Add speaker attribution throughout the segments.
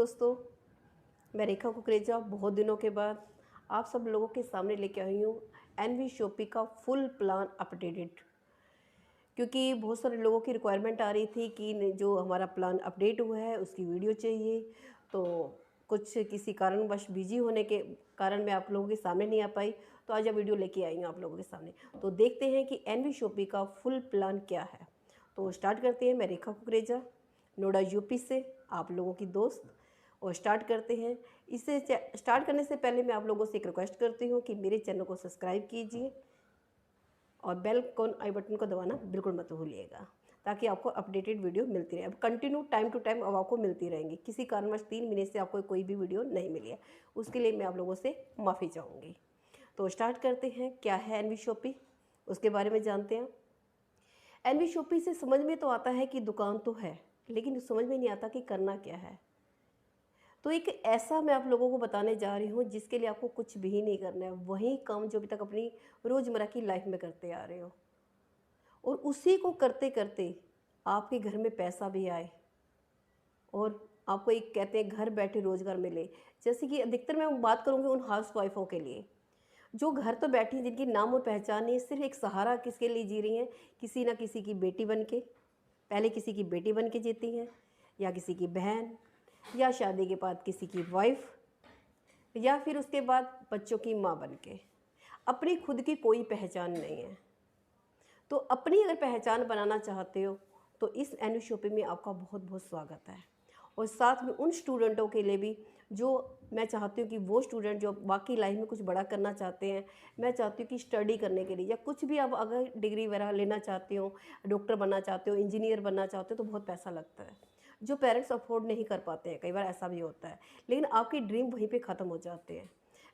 Speaker 1: दोस्तों, मैं रेखा कुकरेजा बहुत दिनों के बाद आप सब लोगों के सामने लेके आई हूँ एनवी शॉपी का फुल प्लान अपडेटेड। क्योंकि बहुत सारे लोगों की रिक्वायरमेंट आ रही थी कि जो हमारा प्लान अपडेट हुआ है उसकी वीडियो चाहिए। तो कुछ किसी कारणवश बिजी होने के कारण मैं आप लोगों के सामने नहीं आ पाई, तो आज वीडियो लेके आई हूँ आप लोगों के सामने। तो देखते हैं कि एनवी शॉपी का फुल प्लान क्या है। तो स्टार्ट करते हैं। मैं रेखा कुकरेजा नोएडा यूपी से आप लोगों की दोस्त, और स्टार्ट करते हैं। इसे स्टार्ट करने से पहले मैं आप लोगों से एक रिक्वेस्ट करती हूँ कि मेरे चैनल को सब्सक्राइब कीजिए और बेल कॉन आई बटन को दबाना बिल्कुल मत भूलिएगा, ताकि आपको अपडेटेड वीडियो मिलती रहे। अब कंटिन्यू टाइम टू टाइम अब आपको मिलती रहेंगी। किसी कारणवश 3 महीने से आपको कोई भी वीडियो नहीं मिली है, उसके लिए मैं आप लोगों से माफ़ी चाहूँगी। तो स्टार्ट करते हैं। क्या है एनवी शॉपी, उसके बारे में जानते हैं। एनवी शॉपी से समझ में तो आता है कि दुकान तो है, लेकिन समझ में नहीं आता कि करना क्या है। तो एक ऐसा मैं आप लोगों को बताने जा रही हूँ जिसके लिए आपको कुछ भी नहीं करना है, वही काम जो अभी तक अपनी रोज़मर्रा की लाइफ में करते आ रहे हो, और उसी को करते करते आपके घर में पैसा भी आए और आपको एक कहते हैं घर बैठे रोज़गार मिले। जैसे कि अधिकतर मैं बात करूँगी उन हाउस वाइफों के लिए जो घर तो बैठी हैं, जिनकी नाम और पहचान नहीं है, सिर्फ एक सहारा किसके लिए जी रही हैं, किसी ना किसी की बेटी बन के। पहले किसी की बेटी बन के जीती हैं, या किसी की बहन, या शादी के बाद किसी की वाइफ, या फिर उसके बाद बच्चों की माँ बन के। अपनी खुद की कोई पहचान नहीं है। तो अपनी अगर पहचान बनाना चाहते हो तो इस एनवी शॉपी में आपका बहुत बहुत स्वागत है। और साथ में उन स्टूडेंटों के लिए भी जो मैं चाहती हूँ कि वो स्टूडेंट जो बाकी लाइफ में कुछ बड़ा करना चाहते हैं, मैं चाहती हूँ कि स्टडी करने के लिए या कुछ भी आप अगर डिग्री वगैरह लेना चाहते हो, डॉक्टर बनना चाहते हो, इंजीनियर बनना चाहते हो, तो बहुत पैसा लगता है जो पेरेंट्स अफोर्ड नहीं कर पाते हैं। कई बार ऐसा भी होता है, लेकिन आपकी ड्रीम वहीं पे ख़त्म हो जाते हैं।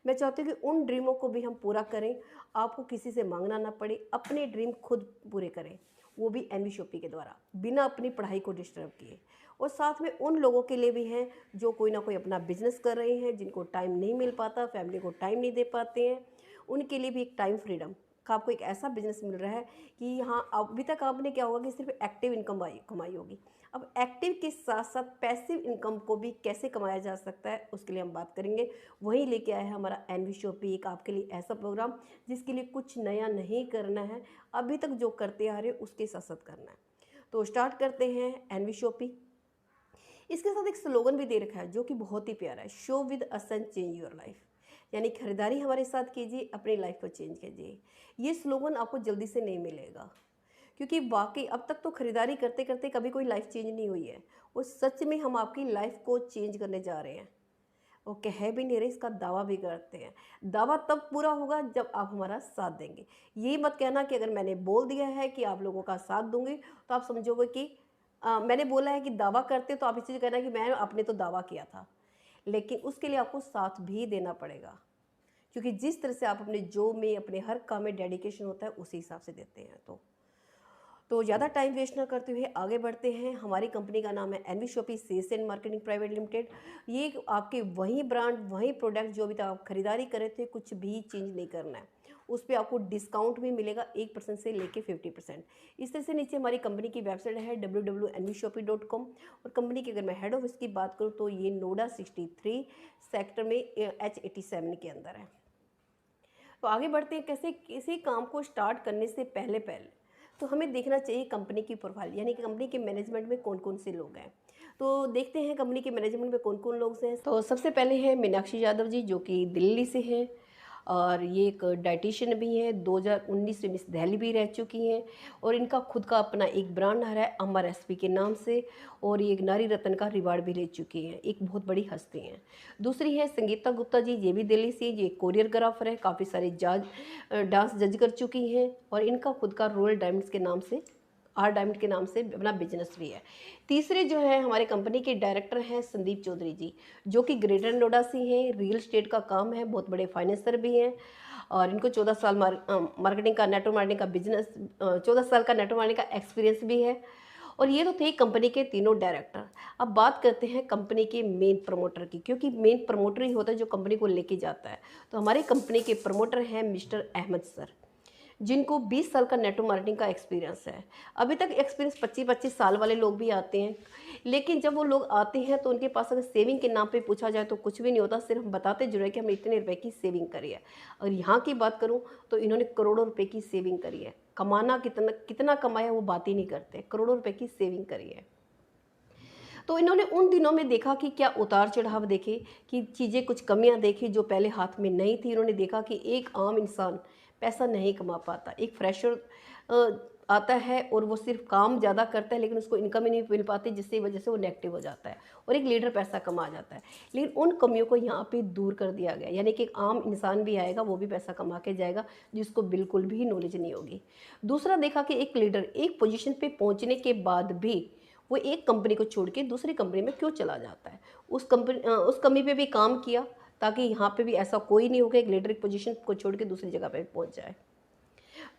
Speaker 1: मैं चाहती हूँ कि उन ड्रीमों को भी हम पूरा करें, आपको किसी से मांगना ना पड़े, अपने ड्रीम खुद पूरे करें, वो भी एनवी शॉपी के द्वारा, बिना अपनी पढ़ाई को डिस्टर्ब किए। और साथ में उन लोगों के लिए भी हैं जो कोई ना कोई अपना बिजनेस कर रहे हैं, जिनको टाइम नहीं मिल पाता, फैमिली को टाइम नहीं दे पाते हैं, उनके लिए भी एक टाइम फ्रीडम का आपको एक ऐसा बिजनेस मिल रहा है कि यहाँ अभी तक आपने क्या होगा कि सिर्फ एक्टिव इनकम कमाई होगी। अब एक्टिव के साथ साथ पैसिव इनकम को भी कैसे कमाया जा सकता है, उसके लिए हम बात करेंगे। वहीं लेके आया है हमारा एनवी शॉपी, एक आपके लिए ऐसा प्रोग्राम जिसके लिए कुछ नया नहीं करना है, अभी तक जो करते आ रहे हो उसके साथ साथ करना है। तो स्टार्ट करते हैं एनवी शॉपी। इसके साथ एक स्लोगन भी दे रखा है जो कि बहुत ही प्यारा है, show with us and change your life. यानी खरीदारी हमारे साथ कीजिए, अपनी लाइफ को चेंज कीजिए। ये स्लोगन आपको जल्दी से नहीं मिलेगा, क्योंकि वाकई अब तक तो खरीदारी करते करते कभी कोई लाइफ चेंज नहीं हुई है, और सच में हम आपकी लाइफ को चेंज करने जा रहे हैं। वो कह भी नहीं रहे, इसका दावा भी करते हैं। दावा तब पूरा होगा जब आप हमारा साथ देंगे। ये मत कहना कि अगर मैंने बोल दिया है कि आप लोगों का साथ दूंगी तो आप समझोगे कि मैंने बोला है कि दावा करते, तो आप इस चीज़ कहना कि मैं आपने तो दावा किया था। लेकिन उसके लिए आपको साथ भी देना पड़ेगा, क्योंकि जिस तरह से आप अपने जॉब में, अपने हर काम में डेडिकेशन होता है, उसी हिसाब से देते हैं। तो ज़्यादा टाइम वेस्ट ना करते हुए आगे बढ़ते हैं। हमारी कंपनी का नाम है NV Shoppy sales and marketing private limited. ये आपके वही ब्रांड, वही प्रोडक्ट जो अभी तक आप खरीदारी करे थे, कुछ भी चेंज नहीं करना है। उस पर आपको डिस्काउंट भी मिलेगा 1% से लेके 50%। इस तरह से नीचे हमारी कंपनी की वेबसाइट है www.nvshopee.com। और कंपनी की अगर मैं हेड ऑफिस की बात करूँ तो ये नोएडा 63 सेक्टर में H87 के अंदर है। तो आगे बढ़ते हैं। कैसे किसी काम को स्टार्ट करने से पहले तो हमें देखना चाहिए कंपनी की प्रोफाइल, यानी कि कंपनी के मैनेजमेंट में कौन कौन से लोग हैं। तो देखते हैं कंपनी के मैनेजमेंट में कौन कौन लोग हैं। तो सबसे पहले है मीनाक्षी यादव जी, जो कि दिल्ली से हैं, और ये एक डाइटिशियन भी हैं, 2019 में मिस दिल्ली भी रह चुकी हैं, और इनका खुद का अपना एक ब्रांड आ रहा है अमर एसपी के नाम से, और ये एक नारी रत्न का रिवार्ड भी ले चुकी हैं, एक बहुत बड़ी हस्ती हैं। दूसरी है संगीता गुप्ता जी, ये भी दिल्ली से, ये कोरियोग्राफर है, काफ़ी सारे डांस जज कर चुकी हैं, और इनका खुद का रॉयल डायमंड्स के नाम से, आर डायमंड के नाम से अपना बिजनेस भी है। तीसरे जो है हमारे कंपनी के डायरेक्टर हैं संदीप चौधरी जी, जो कि ग्रेटर नोएडा से हैं, रियल एस्टेट का काम है, बहुत बड़े फाइनेंसर भी हैं, और इनको 14 साल मार्केटिंग का, नेटवर्क मार्केटिंग का बिजनेस, 14 साल का नेटवर्क मार्केटिंग का एक्सपीरियंस भी है। और ये तो थे कंपनी के तीनों डायरेक्टर। अब बात करते हैं कंपनी के मेन प्रमोटर की, क्योंकि मेन प्रमोटर ही होता है जो कंपनी को लेके जाता है। तो हमारी कंपनी के प्रमोटर हैं मिस्टर अहमद सर, जिनको 20 साल का नेटवर्क मार्केटिंग का एक्सपीरियंस है। अभी तक एक्सपीरियंस 25-25 साल वाले लोग भी आते हैं, लेकिन जब वो लोग आते हैं तो उनके पास अगर सेविंग के नाम पे पूछा जाए तो कुछ भी नहीं होता, सिर्फ बताते जरूर है कि हमने इतने रुपए की सेविंग करी है। और यहाँ की बात करूँ तो इन्होंने करोड़ों रुपए की सेविंग करी है। कमाना कितना कितना कमाया वो बात ही नहीं करते, करोड़ों रुपए की सेविंग करी है। तो इन्होंने उन दिनों में देखा कि क्या उतार चढ़ाव देखे, कि चीज़ें कुछ कमियां देखी जो पहले हाथ में नहीं थी। इन्होंने देखा कि एक आम इंसान पैसा नहीं कमा पाता, एक फ्रेशर आता है और वो सिर्फ काम ज़्यादा करता है लेकिन उसको इनकम ही नहीं मिल पाती, जिसकी वजह से वो नेगेटिव हो जाता है, और एक लीडर पैसा कमा जाता है। लेकिन उन कमियों को यहाँ पे दूर कर दिया गया, यानी कि एक आम इंसान भी आएगा, वो भी पैसा कमा के जाएगा, जिसको बिल्कुल भी नॉलेज नहीं होगी। दूसरा देखा कि एक लीडर एक पोजीशन पे पहुँचने के बाद भी वो एक कंपनी को छोड़ के दूसरी कंपनी में क्यों चला जाता है, उस कमी पे भी काम किया, ताकि यहाँ पे भी ऐसा कोई नहीं होगा एक लीडर एक पोजीशन को छोड़ के दूसरी जगह पे पहुँच जाए।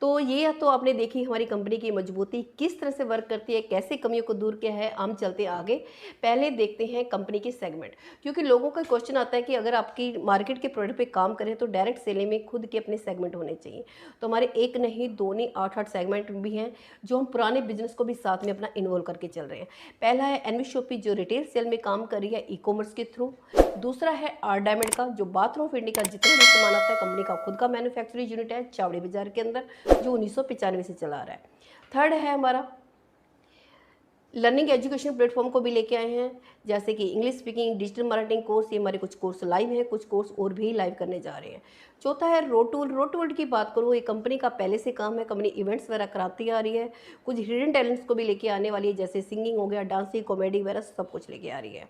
Speaker 1: तो ये तो आपने देखी हमारी कंपनी की मजबूती किस तरह से वर्क करती है, कैसे कमियों को दूर किया है। हम चलते आगे, पहले देखते हैं कंपनी की सेगमेंट, क्योंकि लोगों का क्वेश्चन आता है कि अगर आपकी मार्केट के प्रोडक्ट पे काम करें तो डायरेक्ट सेलिंग में खुद के अपने सेगमेंट होने चाहिए। तो हमारे एक नहीं, दो नहीं, 8 सेगमेंट भी हैं जो हम पुराने बिजनेस को भी साथ में अपना इन्वॉल्व करके चल रहे हैं। पहला है एनवी शॉपी जो रिटेल सेल में काम कर रही है ई कॉमर्स के थ्रू। दूसरा है आर डायमंड का जो बाथरूम फिटिंग का जितना भी सामान आता है, कंपनी का खुद का मैन्युफैक्चरिंग यूनिट है चावड़ी बाजार के अंदर, जो 1995 से चला रहा है। थर्ड है हमारा लर्निंग एजुकेशन प्लेटफॉर्म को भी लेके आए हैं, जैसे कि English speaking, digital marketing course, ये हमारे कुछ कोर्स लाइव हैं, कुछ कोर्स और भी लाइव करने जा रहे हैं। चौथा है रोटूल। रोटूल की बात करूँ, ये कंपनी का पहले से काम है, कंपनी इवेंट्स वगैरह कराती आ रही है, कुछ हिडन टैलेंट्स को भी लेके आने वाली है, जैसे सिंगिंग हो गया, डांसिंग, कॉमेडी वगैरह सब कुछ लेके आ रही है।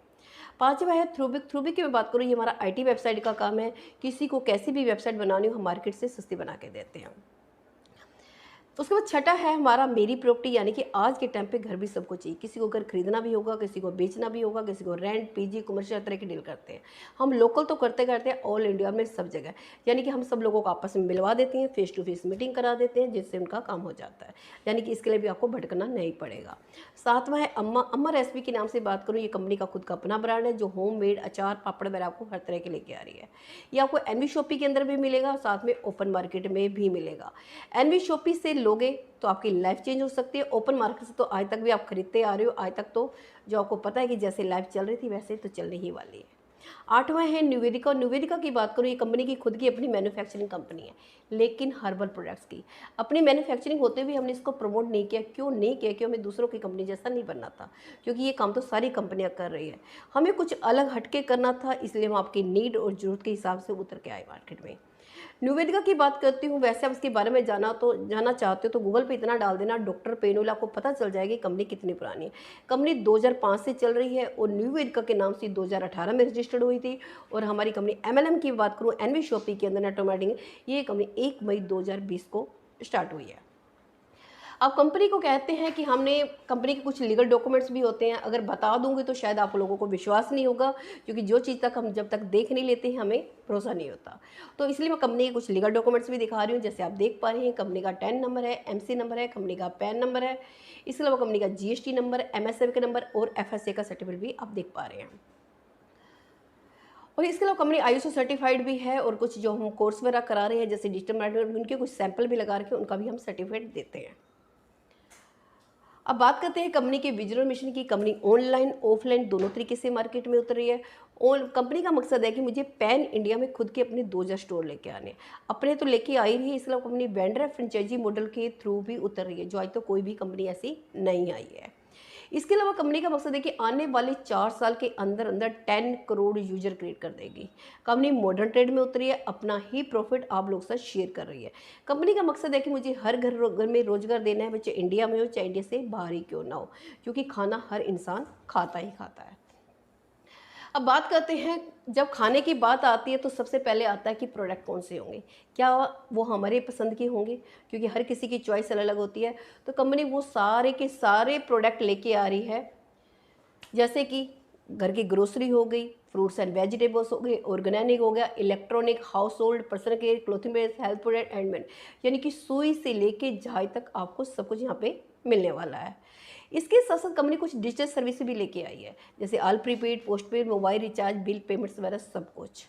Speaker 1: पांचवा है थ्रूबिक। थ्रूबिक की मैं बात करूँ, ये हमारा आईटी वेबसाइट का काम है, किसी को कैसी भी वेबसाइट बनानी हो हम मार्केट से सस्ती बना के देते हैं। उसके बाद छठा है हमारा मेरी प्रॉपर्टी, यानी कि आज के टाइम पे घर भी सबको चाहिए, किसी को घर खरीदना भी होगा, किसी को बेचना भी होगा, किसी को रेंट, पीजी, कमर्शियल तरह की डील करते हैं। हम लोकल तो करते करते हैं ऑल इंडिया में सब जगह, यानी कि हम सब लोगों को आपस में मिलवा देते हैं, फेस टू फेस मीटिंग करा देते हैं, जिससे उनका काम हो जाता है, यानी कि इसके लिए भी आपको भटकना नहीं पड़ेगा। सातवां है अम्मा। अम्मा रेसिपी के नाम से बात करूँ, ये कंपनी का खुद का अपना ब्रांड है जो होम मेड अचार पापड़ वगैरह आपको हर तरह के लेके आ रही है। ये आपको एनवी शॉपी के अंदर भी मिलेगा, साथ में ओपन मार्केट में भी मिलेगा। एनवी शॉपी से लोगे तो आपकी लाइफ चेंज हो सकती है। ओपन मार्केट से तो आज तक भी आप खरीदते आ रहे हो, आज तक तो जो आपको पता है कि जैसे लाइफ चल रही थी वैसे तो चलने ही वाली है। आठवां है निवेदिका। निवेदिका की बात करूँ, ये कंपनी की खुद की अपनी मैन्युफैक्चरिंग कंपनी है, लेकिन हर्बल प्रोडक्ट्स की अपनी मैन्युफैक्चरिंग होते हुए हमने इसको प्रमोट नहीं किया। क्यों नहीं किया? क्यों? हमें दूसरों की कंपनी जैसा नहीं बनना था, क्योंकि ये काम तो सारी कंपनियां कर रही है, हमें कुछ अलग हटके करना था, इसलिए हम आपकी नीड और ज़रूरत के हिसाब से उतर के आए मार्केट में। निवेदिका की बात करती हूँ, वैसे आप इसके बारे में जानना चाहते हो तो गूगल पे इतना डाल देना डॉक्टर पेनुल, आपको पता चल जाएगी कंपनी कितनी पुरानी है। कंपनी 2005 से चल रही है और निवेदिका के नाम से 2018 में रजिस्टर्ड हुई थी। और हमारी कंपनी एमएलएम की बात करूँ, एनवी शॉपी के अंदर नेटवर्क मार्केटिंग, ये कंपनी 1 मई 2020 को स्टार्ट हुई है। अब कंपनी को कहते हैं कि हमने कंपनी के कुछ लीगल डॉक्यूमेंट्स भी होते हैं, अगर बता दूंगी तो शायद आप लोगों को विश्वास नहीं होगा, क्योंकि जो चीज़ तक हम जब तक देख नहीं लेते हैं हमें भरोसा नहीं होता। तो इसलिए मैं कंपनी के कुछ लीगल डॉक्यूमेंट्स भी दिखा रही हूँ। जैसे आप देख पा रहे हैं, कंपनी का टैन नंबर है, एमसी नंबर है, कंपनी का पैन नंबर है, इसके अलावा कंपनी का जीएसटी नंबर, एमएसएफ का नंबर और एफएसए का सर्टिफिकेट भी आप देख पा रहे हैं। और इसके अलावा कंपनी आईएसओ सर्टिफाइड भी है, और कुछ जो हम कोर्स वगैरह करा रहे हैं जैसे डिजिटल मार्केटिंग, उनके कुछ सैंपल भी लगा रखे हैं, उनका भी हम सर्टिफिकेट देते हैं। अब बात करते हैं कंपनी के विजन और मिशन की। कंपनी ऑनलाइन ऑफलाइन दोनों तरीके से मार्केट में उतर रही है। और कंपनी का मकसद है कि मुझे पैन इंडिया में खुद के अपने 2000 स्टोर लेके आने, अपने तो लेके आई रही है, इसलिए कंपनी वेंडर फ्रेंचाइजी मॉडल के थ्रू भी उतर रही है, जो आज तो कोई भी कंपनी ऐसी नहीं आई है। इसके अलावा कंपनी का मकसद है कि आने वाले 4 साल के अंदर अंदर 10 करोड़ यूजर क्रिएट कर देगी। कंपनी मॉडर्न ट्रेड में उतरी है, अपना ही प्रॉफिट आप लोग साथ शेयर कर रही है। कंपनी का मकसद है कि मुझे हर घर में रोजगार देना है, चाहे इंडिया में हो चाहे इंडिया से बाहर ही क्यों ना हो, क्योंकि खाना हर इंसान खाता ही खाता है। अब बात करते हैं, जब खाने की बात आती है तो सबसे पहले आता है कि प्रोडक्ट कौन से होंगे, क्या वो हमारे पसंद के होंगे, क्योंकि हर किसी की चॉइस अलग अलग होती है। तो कंपनी वो सारे के सारे प्रोडक्ट लेके आ रही है, जैसे कि घर की ग्रोसरी हो गई, फ्रूट्स एंड वेजिटेबल्स हो गए, ऑर्गेनिक हो गया, electronic, house hold, personal care, clothing based, health product and main, यानी कि सुई से लेके झाई तक आपको सब कुछ यहाँ पे मिलने वाला है। इसके साथ साथ कंपनी कुछ डिजिटल सर्विस भी लेके आई है, जैसे all prepaid, post paid, mobile recharge, bill payments वगैरह सब कुछ।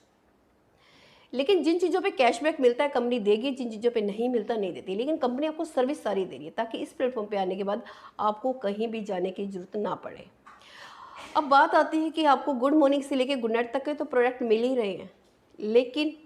Speaker 1: लेकिन जिन चीज़ों पे कैशबैक मिलता है कंपनी देगी, जिन चीज़ों पे नहीं मिलता नहीं देती, लेकिन कंपनी आपको सर्विस सारी दे रही है ताकि इस प्लेटफॉर्म पे आने के बाद आपको कहीं भी जाने की ज़रूरत ना पड़े। अब बात आती है कि आपको गुड मॉर्निंग से लेके गुड नाइट तक के तो प्रोडक्ट मिल ही रहे हैं, लेकिन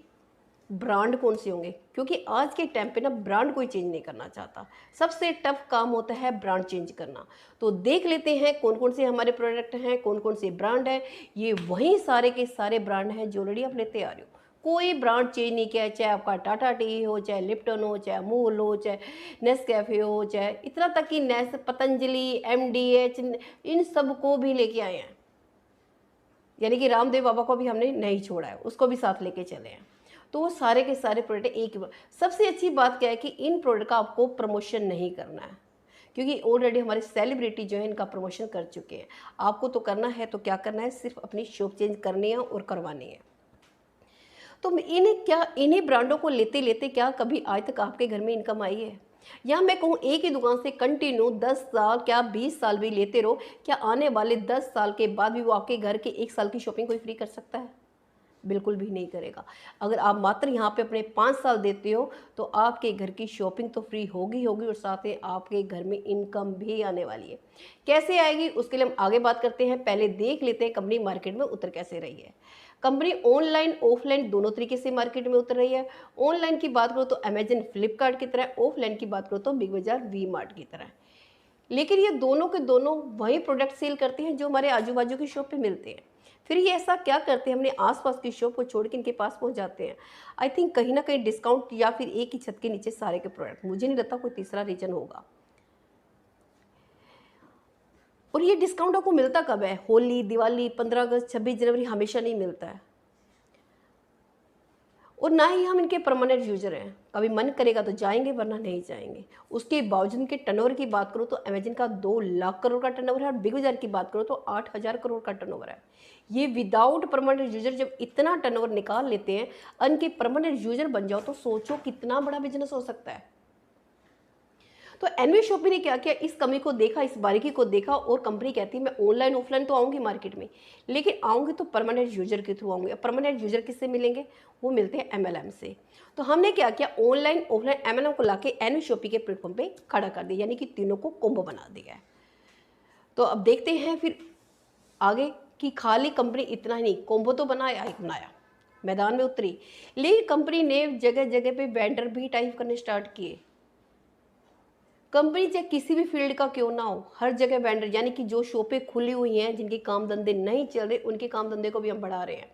Speaker 1: ब्रांड कौन से होंगे? क्योंकि आज के टाइम पे ना ब्रांड कोई चेंज नहीं करना चाहता। सबसे टफ काम होता है ब्रांड चेंज करना। तो देख लेते हैं कौन कौन से हमारे प्रोडक्ट हैं, कौन कौन से ब्रांड हैं। ये वही सारे के सारे ब्रांड हैं जो ऑलरेडी आप लेते आ रहे हो। कोई ब्रांड चेंज नहीं किया है, चाहे आपका टाटा टी हो, चाहे लिप्टन हो, चाहे अमूल हो, चाहे नेस्कैफे हो, चाहे इतना तक कि पतंजलि, एमडीएच, इन सब को भी लेके आए हैं। यानी कि रामदेव बाबा को भी हमने नहीं छोड़ा है, उसको भी साथ लेके चले हैं। तो वो सारे के सारे प्रोडक्ट एक ही। सबसे अच्छी बात क्या है कि इन प्रोडक्ट का आपको प्रमोशन नहीं करना है, क्योंकि ऑलरेडी हमारे सेलिब्रिटी जो है इनका प्रमोशन कर चुके हैं। आपको तो करना है तो क्या करना है, सिर्फ अपनी शॉप चेंज करनी है और करवानी है। तो इन्हीं ब्रांडों को लेते लेते क्या कभी आज तक आपके घर में इनकम आई है? या मैं कहूँ एक ही दुकान से कंटिन्यू 10 साल क्या 20 साल भी लेते रहो, क्या आने वाले 10 साल के बाद भी वो आपके घर के 1 साल की शॉपिंग कोई फ्री कर सकता है? बिल्कुल भी नहीं करेगा। अगर आप मात्र यहाँ पे अपने 5 साल देते हो तो आपके घर की शॉपिंग तो फ्री होगी होगी और साथ ही आपके घर में इनकम भी आने वाली है। कैसे आएगी उसके लिए हम आगे बात करते हैं। पहले देख लेते हैं कंपनी मार्केट में उतर कैसे रही है। कंपनी ऑनलाइन ऑफलाइन दोनों तरीके से मार्केट में उतर रही है। ऑनलाइन की बात करो तो अमेजन फ्लिपकार्ट की तरह, ऑफलाइन की बात करो तो बिग बाजार वी मार्ट की तरह। लेकिन ये दोनों के दोनों वही प्रोडक्ट सेल करते हैं जो हमारे आजू बाजू की शॉप पे मिलते हैं। फिर ये ऐसा क्या करते हैं, अपने आसपास की शॉप को छोड़ के इनके पास पहुंच जाते हैं? आई थिंक कहीं ना कहीं डिस्काउंट या फिर एक ही छत के नीचे सारे के प्रोडक्ट, मुझे नहीं लगता कोई तीसरा रीजन होगा। और ये डिस्काउंट आपको मिलता कब है? होली, दिवाली, 15 अगस्त, 26 जनवरी, हमेशा नहीं मिलता है। और ना ही हम इनके परमानेंट यूजर हैं, कभी मन करेगा तो जाएंगे वरना नहीं जाएंगे। उसके बावजूद इनके टर्नओवर की बात करो तो अमेजन का 2 लाख करोड़ का टर्नओवर है और बिग बाजार की बात करो तो 8,000 करोड़ का टर्नओवर है। ये विदाउट परमानेंट यूजर जब इतना टर्नओवर निकाल लेते हैं, इनके परमानेंट यूजर बन जाओ तो सोचो कितना बड़ा बिजनेस हो सकता है। तो एनवी शॉपी ने क्या किया, इस कमी को देखा, इस बारीकी को देखा और कंपनी कहती है मैं ऑनलाइन ऑफलाइन तो आऊँगी मार्केट में, लेकिन आऊँगी तो परमानेंट यूजर के थ्रू आऊँगी। परमानेंट यूजर किससे मिलेंगे? वो मिलते हैं एमएलएम से। तो हमने क्या किया, ऑनलाइन ऑफलाइन एमएलएम को लाके एनवी शॉपी के प्लेटफॉर्म पे खड़ा कर दिया, यानी कि तीनों को कोम्बो बना दिया है। तो अब देखते हैं फिर आगे कि खाली कंपनी इतना ही नहीं, कोम्बो तो बनाया ही बनाया, मैदान में उतरी, लेकिन कंपनी ने जगह जगह पे वेंडर भी टाइप करने स्टार्ट किए। कंपनी चाहे किसी भी फील्ड का क्यों ना हो, हर जगह वेंडर, यानी कि जो शॉपें खुली हुई हैं जिनके काम धंधे नहीं चल रहे, उनके काम धंधे को भी हम बढ़ा रहे हैं।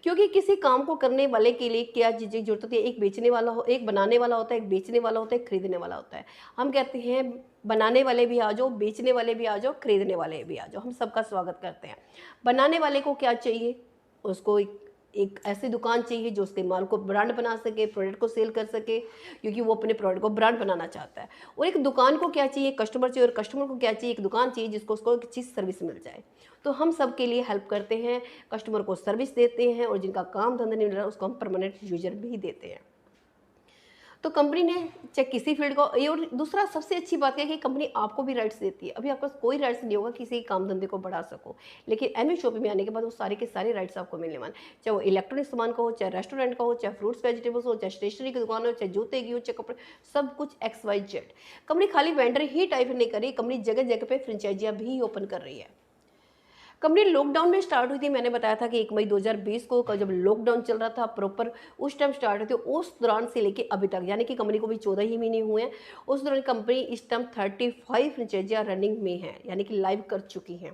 Speaker 1: क्योंकि किसी काम को करने वाले के लिए क्या चीज़ें की जरूरत होती है? एक बेचने वाला हो, एक बनाने वाला होता है, एक बेचने वाला होता है, एक खरीदने वाला होता है। हम कहते हैं बनाने वाले भी आ जाओ, बेचने वाले भी आ जाओ, खरीदने वाले भी आ जाओ, हम सबका स्वागत करते हैं। बनाने वाले को क्या चाहिए? उसको एक ऐसी दुकान चाहिए जो उसके माल को ब्रांड बना सके, प्रोडक्ट को सेल कर सके, क्योंकि वो अपने प्रोडक्ट को ब्रांड बनाना चाहता है। और एक दुकान को क्या चाहिए? कस्टमर चाहिए। और कस्टमर को क्या चाहिए? एक दुकान चाहिए जिसको उसको एक चीज़ सर्विस मिल जाए। तो हम सब के लिए हेल्प करते हैं, कस्टमर को सर्विस देते हैं और जिनका काम धंधा नहीं मिल रहा उसको हम परमानेंट यूजर भी देते हैं। तो कंपनी ने चाहे किसी फील्ड को, ये और दूसरा सबसे अच्छी बात है कि कंपनी आपको भी राइट्स देती है। अभी आपके पास कोई राइट्स नहीं होगा किसी काम धंधे को बढ़ा सको, लेकिन एनवी शॉपिंग में आने के बाद वो सारे के सारे राइट्स आपको मिलने वाले, चाहे वो इलेक्ट्रॉनिक सामान का हो, चाहे रेस्टोरेंट का हो, चाहे फ्रूट्स वेजिटेबल्स हो, चाहे स्टेशनरी की दुकान हो, चाहे जूते की हो, चाहे कपड़े, सब कुछ XYZ। कंपनी खाली वेंडर ही टाइप नहीं कर रही, कंपनी जगह जगह पे फ्रेंचाइजियाँ भी ओपन कर रही है। कंपनी लॉकडाउन में स्टार्ट हुई थी, मैंने बताया था कि 1 मई 2020 को जब लॉकडाउन चल रहा था प्रॉपर, उस टाइम स्टार्ट हुई थी। उस दौरान से लेके अभी तक, यानी कि कंपनी को भी 14 ही महीने हुए हैं, उस दौरान कंपनी इस टाइम 35 फ्रेंचाइजियाँ रनिंग में हैं, यानी कि लाइव कर चुकी हैं।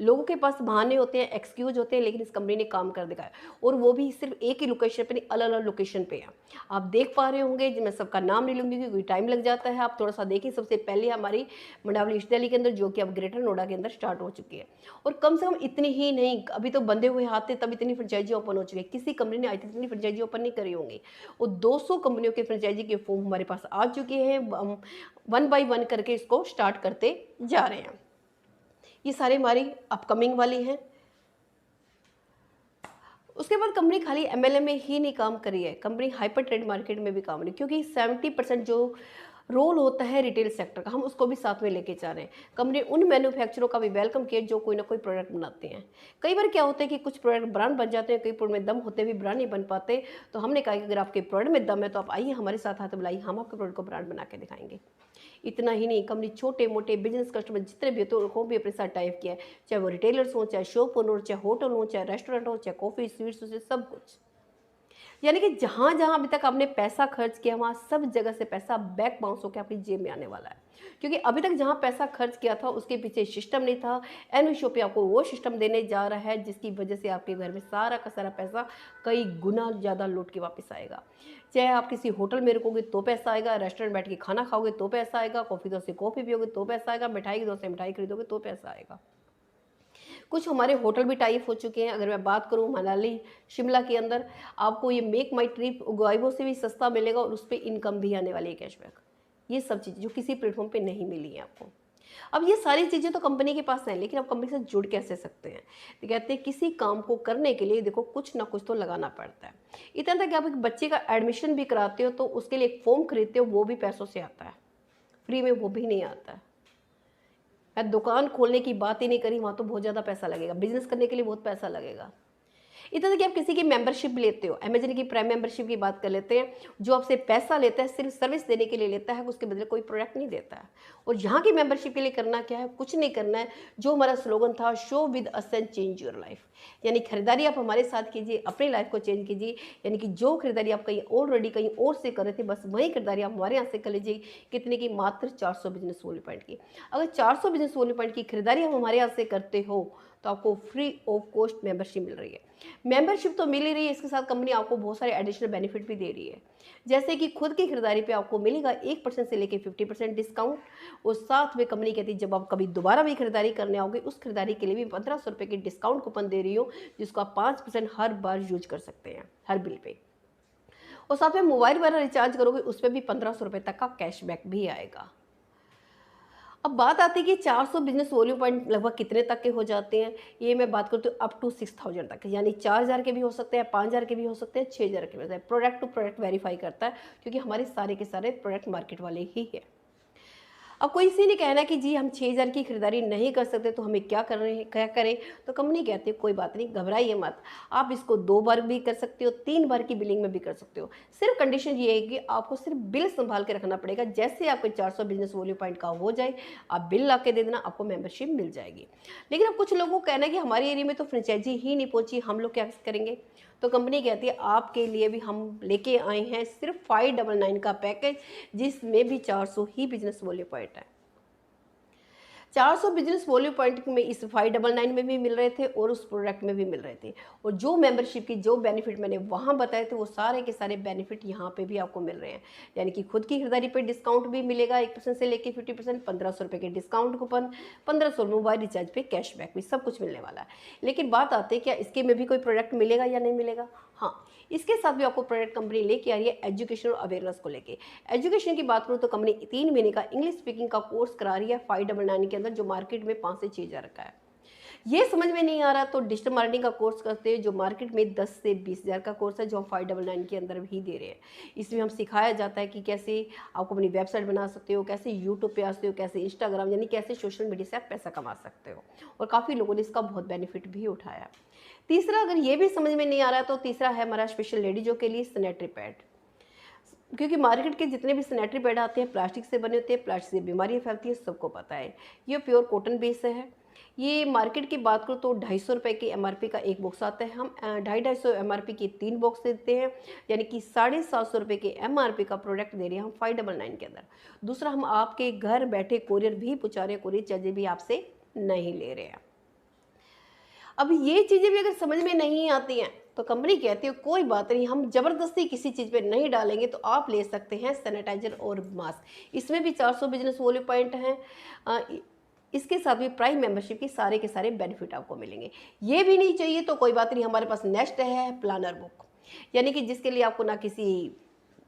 Speaker 1: लोगों के पास बहाने होते हैं, एक्सक्यूज होते हैं, लेकिन इस कंपनी ने काम कर दिखाया, और वो भी सिर्फ एक ही लोकेशन पर नहीं, अलग अलग लोकेशन पे है। आप देख पा रहे होंगे, मैं सबका नाम नहीं लूँगी क्योंकि टाइम लग जाता है। आप थोड़ा सा देखिए, सबसे पहले हमारी मंडावली ईस्ट दिल्ली के अंदर, जो कि अब ग्रेटर नोएडा के अंदर स्टार्ट हो चुकी है। और कम से कम इतनी ही नहीं, अभी तो बंधे हुए हाथ थे तब इतनी फ्रेंचाइजी ओपन हो चुकी है। किसी कंपनी ने आज तक इतनी फ्रेंचाइजी ओपन नहीं करी होंगी। और 200 कंपनियों के फ्रेंचाइजी के फॉर्म हमारे पास आ चुके हैं। हम 1 बाय 1 करके इसको स्टार्ट करते जा रहे हैं। ये सारे हमारी अपकमिंग वाली हैं। उसके बाद कंपनी खाली MLM में ही नहीं काम करी है, कंपनी हाइपर ट्रेड मार्केट में भी काम नहीं, क्योंकि 70% जो रोल होता है रिटेल सेक्टर का, हम उसको भी साथ में लेके जा रहे हैं। कंपनी उन मैन्युफैक्चररों का भी वेलकम किया जो कोई ना कोई प्रोडक्ट बनाते हैं। कई बार क्या होता है कि कुछ प्रोडक्ट ब्रांड बन जाते हैं, कई प्रोडक्ट में दम होते भी ब्रांड नहीं बन पाते। तो हमने कहा कि अगर आपके प्रोडक्ट में दम है तो आप आइए हमारे साथ हाथ मिलाइए, हम आपके प्रोडक्ट को ब्रांड बना के दिखाएंगे। इतना ही नहीं, कंपनी छोटे मोटे बिजनेस कस्टमर जितने भी होते हैं उनको भी अपने साथ टाइप किया है, चाहे वो रिटेलर्स हों, चाहे शॉप ओनर, चाहे होटल हो, चाहे रेस्टोरेंट हो, चाहे कॉफ़ी स्वीट्स हो, सब कुछ। यानी कि जहाँ जहाँ अभी तक आपने पैसा खर्च किया वहाँ सब जगह से पैसा बैक बाउंस होकर आपकी जेब में आने वाला है। क्योंकि अभी तक जहाँ पैसा खर्च किया था उसके पीछे सिस्टम नहीं था। एनवी शॉपी आपको वो सिस्टम देने जा रहा है जिसकी वजह से आपके घर में सारा का सारा पैसा कई गुना ज़्यादा लौट के वापस आएगा। चाहे आप किसी होटल में रुकोगे तो पैसा आएगा, रेस्टोरेंट बैठ के खाना खाओगे तो पैसा आएगा, कॉफ़ी दो से कॉफ़ी पियोगे तो पैसा आएगा, मिठाई की दो से मिठाई खरीदोगे तो पैसा आएगा। कुछ हमारे होटल भी टाइप हो चुके हैं। अगर मैं बात करूँ मनाली शिमला के अंदर, आपको ये मेक माई ट्रिप गाइबो से भी सस्ता मिलेगा और उस पर इनकम भी आने वाली है, कैशबैक। ये सब चीज़ें जो किसी प्लेटफॉर्म पे नहीं मिली है आपको। अब ये सारी चीज़ें तो कंपनी के पास हैं, लेकिन आप कंपनी से जुड़ कैसे सकते हैं? तो कहते हैं किसी काम को करने के लिए देखो कुछ ना कुछ तो लगाना पड़ता है। इतना तक कि आप एक बच्चे का एडमिशन भी कराते हो तो उसके लिए एक फॉर्म खरीदते हो, वो भी पैसों से आता है, फ्री में वो भी नहीं आता है। मैं दुकान खोलने की बात ही नहीं करी, वहाँ तो बहुत ज़्यादा पैसा लगेगा, बिजनेस करने के लिए बहुत पैसा लगेगा। इतना कि आप किसी की मेंबरशिप लेते हो, अमेजन की प्राइम मेंबरशिप की बात कर लेते हैं, जो आपसे पैसा लेता है सिर्फ सर्विस देने के लिए लेता है, उसके बदले कोई प्रोडक्ट नहीं देता है। और यहाँ की मेंबरशिप के लिए करना क्या है? कुछ नहीं करना है। जो हमारा स्लोगन था, show with us and change your life, यानी खरीदारी आप हमारे साथ कीजिए, अपनी लाइफ को चेंज कीजिए। यानी कि जो खरीदारी आप कहीं ऑलरेडी कहीं और से कर रहे थे, बस वही खरीदारी आप हमारे यहाँ से कर लीजिए। कितने की? मात्र 400 बिजनेस वैल्यू पॉइंट की। अगर 400 बिजनेस वैल्यू पॉइंट की खरीदारी आप हमारे यहाँ से करते हो तो आपको फ्री ऑफ कॉस्ट मेंबरशिप मिल रही है। मेंबरशिप तो मिल ही रही है, इसके साथ कंपनी आपको बहुत सारे एडिशनल बेनिफिट भी दे रही है। जैसे कि खुद की खरीदारी पे आपको मिलेगा 1% से लेकर 50% डिस्काउंट। और साथ में कंपनी कहती है जब आप कभी दोबारा भी खरीदारी करने आओगे उस खरीदारी के लिए भी 1500 रुपये की डिस्काउंट कूपन दे रही हो, जिसको आप 5% हर बार यूज कर सकते हैं हर बिल पे। और साथ में मोबाइल वगैरह रिचार्ज करोगे उस पर भी 1500 रुपये तक का कैशबैक भी आएगा। अब बात आती है कि 400 बिजनेस वॉल्यू पॉइंट लगभग कितने तक के हो जाते हैं। ये मैं बात करती हूँ अप टू 6000 तक, यानी 4000 के भी हो सकते हैं, 5000 के भी हो सकते हैं, 6000 के भी हो सकते हैं। प्रोडक्ट टू प्रोडक्ट वेरीफाई करता है, क्योंकि हमारे सारे के सारे प्रोडक्ट मार्केट वाले ही है। अब कोई इसी ने कहना कि जी हम 6000 की खरीदारी नहीं कर सकते तो हमें क्या कर रहे हैं, क्या करें? तो कंपनी कहती है कोई बात नहीं, घबराइए मत, आप इसको 2 बार भी कर सकते हो, 3 बार की बिलिंग में भी कर सकते हो। सिर्फ कंडीशन ये है कि आपको सिर्फ बिल संभाल के रखना पड़ेगा। जैसे आपको 400 बिजनेस वैल्यू पॉइंट का हो जाए, आप बिल ला के दे देना, आपको मेंबरशिप मिल जाएगी। लेकिन अब कुछ लोगों को कहना है कि हमारे एरिया में तो फ्रेंचाइजी ही नहीं पहुंची, हम लोग क्या करेंगे? तो कंपनी कहती है आपके लिए भी हम लेके आए हैं सिर्फ 599 का पैकेज, जिसमें भी 400 ही बिजनेस वैल्यू पॉइंट है। 400 बिजनेस वैल्यू पॉइंट में इस 599 में भी मिल रहे थे और उस प्रोडक्ट में भी मिल रहे थे। और जो मेंबरशिप की जो बेनिफिट मैंने वहाँ बताए थे वो सारे के सारे बेनिफिट यहाँ पे भी आपको मिल रहे हैं। यानी कि खुद की खरीदारी पे डिस्काउंट भी मिलेगा 1% से लेकर 50%, 1500 रुपये के डिस्काउंट कूपन, 1500 मोबाइल रिचार्ज पे कैशबैक भी, सब कुछ मिलने वाला है। लेकिन बात आती है क्या इसके में भी कोई प्रोडक्ट मिलेगा या नहीं मिलेगा? हाँ, इसके साथ भी आपको प्रोडक्ट कंपनी लेके आ रही है एजुकेशन और अवेयरनेस को लेके। एजुकेशन की बात करूँ तो कंपनी 3 महीने का इंग्लिश स्पीकिंग का कोर्स करा रही है 599 के अंदर, जो मार्केट में 5 से 6 हज़ार का है। ये समझ में नहीं आ रहा तो डिजिटल मार्केटिंग का कोर्स करते हैं, जो मार्केट में 10 से 20 हज़ार का कोर्स है, जो हम 599 के अंदर भी दे रहे हैं। इसमें हम सिखाया जाता है कि कैसे आपको अपनी वेबसाइट बना सकते हो, कैसे यूट्यूब पे आते हो, कैसे इंस्टाग्राम, यानी कैसे सोशल मीडिया से आप पैसा कमा सकते हो। और काफ़ी लोगों ने इसका बहुत बेनिफिट भी उठाया। तीसरा, अगर ये भी समझ में नहीं आ रहा तो तीसरा है हमारा स्पेशल लेडीजों के लिए सैनिटरी पैड। क्योंकि मार्केट के जितने भी सैनिटरी पैड आते हैं प्लास्टिक से बने होते हैं, प्लास्टिक से बीमारियाँ फैलती है, सबको पता है। ये प्योर कॉटन बेस है। ये मार्केट की बात करूँ तो 250 रुपये की MRP का एक बॉक्स आता है, हम 250 MRP की 3 बॉक्स देते हैं, यानी कि 750 रुपये के MRP का प्रोडक्ट दे रहे हैं हम 599 के अंदर। दूसरा, हम आपके घर बैठे कोरियर भी पहुँचा रहे हैं, कोरियर चार्जेस भी आपसे नहीं ले रहे हैं। अब ये चीज़ें भी अगर समझ में नहीं आती हैं तो कंपनी कहती है कोई बात नहीं, हम ज़बरदस्ती किसी चीज़ पे नहीं डालेंगे, तो आप ले सकते हैं सैनिटाइजर और मास्क। इसमें भी 400 बिजनेस वैल्यू पॉइंट हैं। इसके साथ भी प्राइम मेंबरशिप की सारे के सारे बेनिफिट आपको मिलेंगे। ये भी नहीं चाहिए तो कोई बात नहीं, हमारे पास नेक्स्ट है प्लानर बुक, यानी कि जिसके लिए आपको ना किसी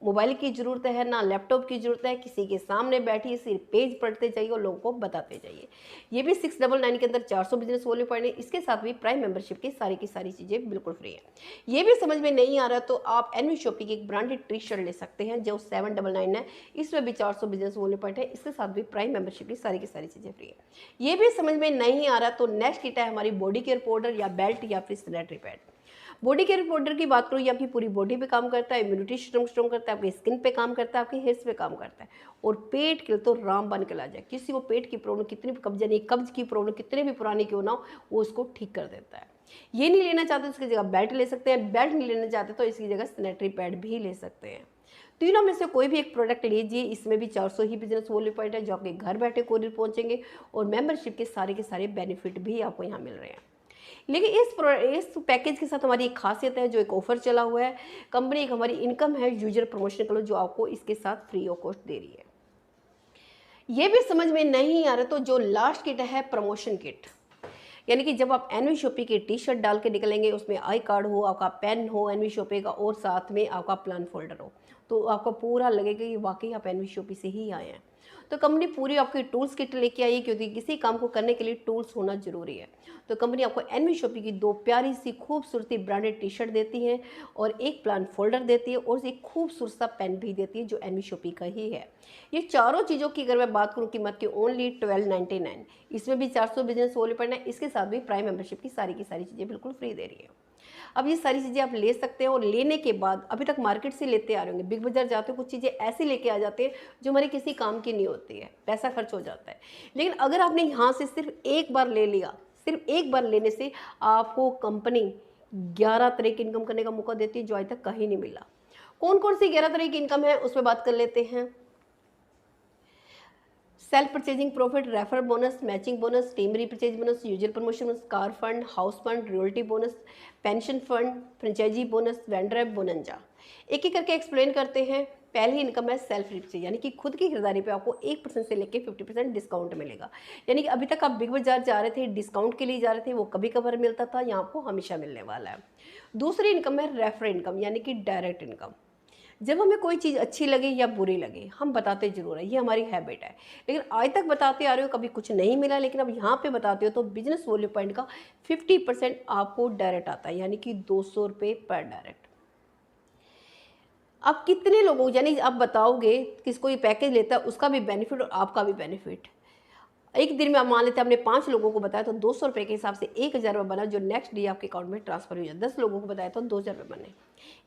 Speaker 1: मोबाइल की ज़रूरत है, ना लैपटॉप की ज़रूरत है, किसी के सामने बैठिए, सिर्फ पेज पढ़ते जाइए और लोगों को बताते जाइए। ये भी 699 के अंदर 400 बिजनेस वॉल्यूम पॉइंट है। इसके साथ भी प्राइम मेंबरशिप की सारी चीज़ें बिल्कुल फ्री है। ये भी समझ में नहीं आ रहा तो आप एनवी शॉपी की एक ब्रांडेड टी शर्ट ले सकते हैं जो 799 है। इसमें भी 400 बिजनेस वॉल्यूम पॉइंट है। इसके साथ भी प्राइम मेंबरशिप की सारी चीज़ें फ्री है। ये भी समझ में नहीं आ रहा तो नेक्स्ट किट है हमारी बॉडी केयर पाउडर या बेल्ट या फिर sanitary pad. Body care powder की बात करूँ, ये आपकी पूरी बॉडी पे काम करता है, इम्यूनिटी स्ट्रॉन्ग करता है, आपकी स्किन पे काम करता है, आपके हेयर्स पे काम करता है, और पेट के लिए तो रामबाण के इलाज है। किसी को पेट की प्रॉब्लम कितनी भी, कब्ज यानी कब्ज की प्रॉब्लम कितने भी पुरानी क्यों ना हो, वो उसको ठीक कर देता है। ये नहीं लेना चाहते तो इसकी जगह बेल्ट ले सकते हैं, बेल्ट नहीं लेना चाहते तो इसकी जगह सैनिटरी पैड भी ले सकते हैं। तीनों में से कोई भी एक प्रोडक्ट लीजिए। इसमें भी 400 ही बिजनेस वॉल्यूम पॉइंट है जो आपके घर बैठे कोरियर पहुंचेंगे, और मेंबरशिप के सारे बेनिफिट भी आपको यहाँ मिल रहे हैं। लेकिन इस पैकेज के साथ हमारी एक खासियत है, जो एक ऑफर चला हुआ है। कंपनी एक हमारी इनकम है यूजर प्रमोशन के लिए जो आपको इसके साथ फ्री ऑफ कॉस्ट दे रही है। ये भी समझ में नहीं आ रहा तो जो लास्ट किट है प्रमोशन किट, यानी कि जब आप एनवी शॉपी की टी शर्ट डाल के निकलेंगे, उसमें आई कार्ड हो, आपका पेन हो एनवी शॉपी का, और साथ में आपका प्लान फोल्डर हो, तो आपको पूरा लगेगा कि वाकई आप एनवी शॉपी से ही आए हैं। तो कंपनी पूरी आपकी टूल्स किट लेके आई है, क्योंकि किसी काम को करने के लिए टूल्स होना जरूरी है। तो कंपनी आपको एनवी शॉपी की 2 प्यारी सी खूबसूरती ब्रांडेड टी शर्ट देती है, और एक प्लान फोल्डर देती है, और एक खूबसूरत सा पेन भी देती है जो एनवी शॉपी का ही है। ये चारों चीज़ों की अगर मैं बात करूँ कीमत की ओनली 1299। इसमें भी 400 बिजनेस वॉल्यूम पॉइंट है। इसके साथ भी प्राइम मेंबरशिप की सारी चीज़ें बिल्कुल फ्री दे रही है। अब ये सारी चीज़ें आप ले सकते हैं, और लेने के बाद अभी तक मार्केट से लेते आ रहे होंगे, बिग बाजार जाते हो कुछ चीज़ें ऐसी लेके आ जाते हैं जो हमारे किसी काम की नहीं होती है, पैसा खर्च हो जाता है। लेकिन अगर आपने यहाँ से सिर्फ एक बार ले लिया, सिर्फ एक बार लेने से आपको कंपनी 11 तरह की इनकम करने का मौका देती है जो आज तक कहीं नहीं मिला। कौन कौन सी 11 तरह की इनकम है उस पर बात कर लेते हैं। Self purchasing profit, refer bonus, matching bonus, team repurchase bonus, user promotion bonus, car fund, house fund, royalty bonus, pension fund, franchisee bonus, vendor app bonanza. एक एक करके एक्सप्लेन करते हैं। पहली इनकम है सेल्फ रिपरचेज, यानी कि खुद की खरीदारी पे आपको 1% से लेकर 50% डिस्काउंट मिलेगा। यानी कि अभी तक आप बिग बाजार जा रहे थे, डिस्काउंट के लिए जा रहे थे, वो कभी कभार मिलता था, यहाँ आपको हमेशा मिलने वाला है। दूसरी इनकम है रेफर इनकम, यानी कि डायरेक्ट इनकम। जब हमें कोई चीज़ अच्छी लगे या बुरी लगे, हम बताते जरूर है, ये हमारी हैबिट है। लेकिन आज तक बताते आ रहे हो, कभी कुछ नहीं मिला, लेकिन अब यहाँ पे बताते हो तो बिजनेस वॉल्यूम पॉइंट का 50% आपको डायरेक्ट आता है, यानी कि 200 रुपये पर डायरेक्ट। अब कितने लोगों, यानी आप बताओगे किसको ये पैकेज लेता है, उसका भी बेनिफिट और आपका भी बेनिफिट। एक दिन में आप मान लेते हैं हमने 5 लोगों को बताया तो 200 रुपये के हिसाब से 1000 रुपये बना, जो नेक्स्ट डे आपके अकाउंट में ट्रांसफर हो जाए। 10 लोगों को बताया तो 2000 रुपये बने।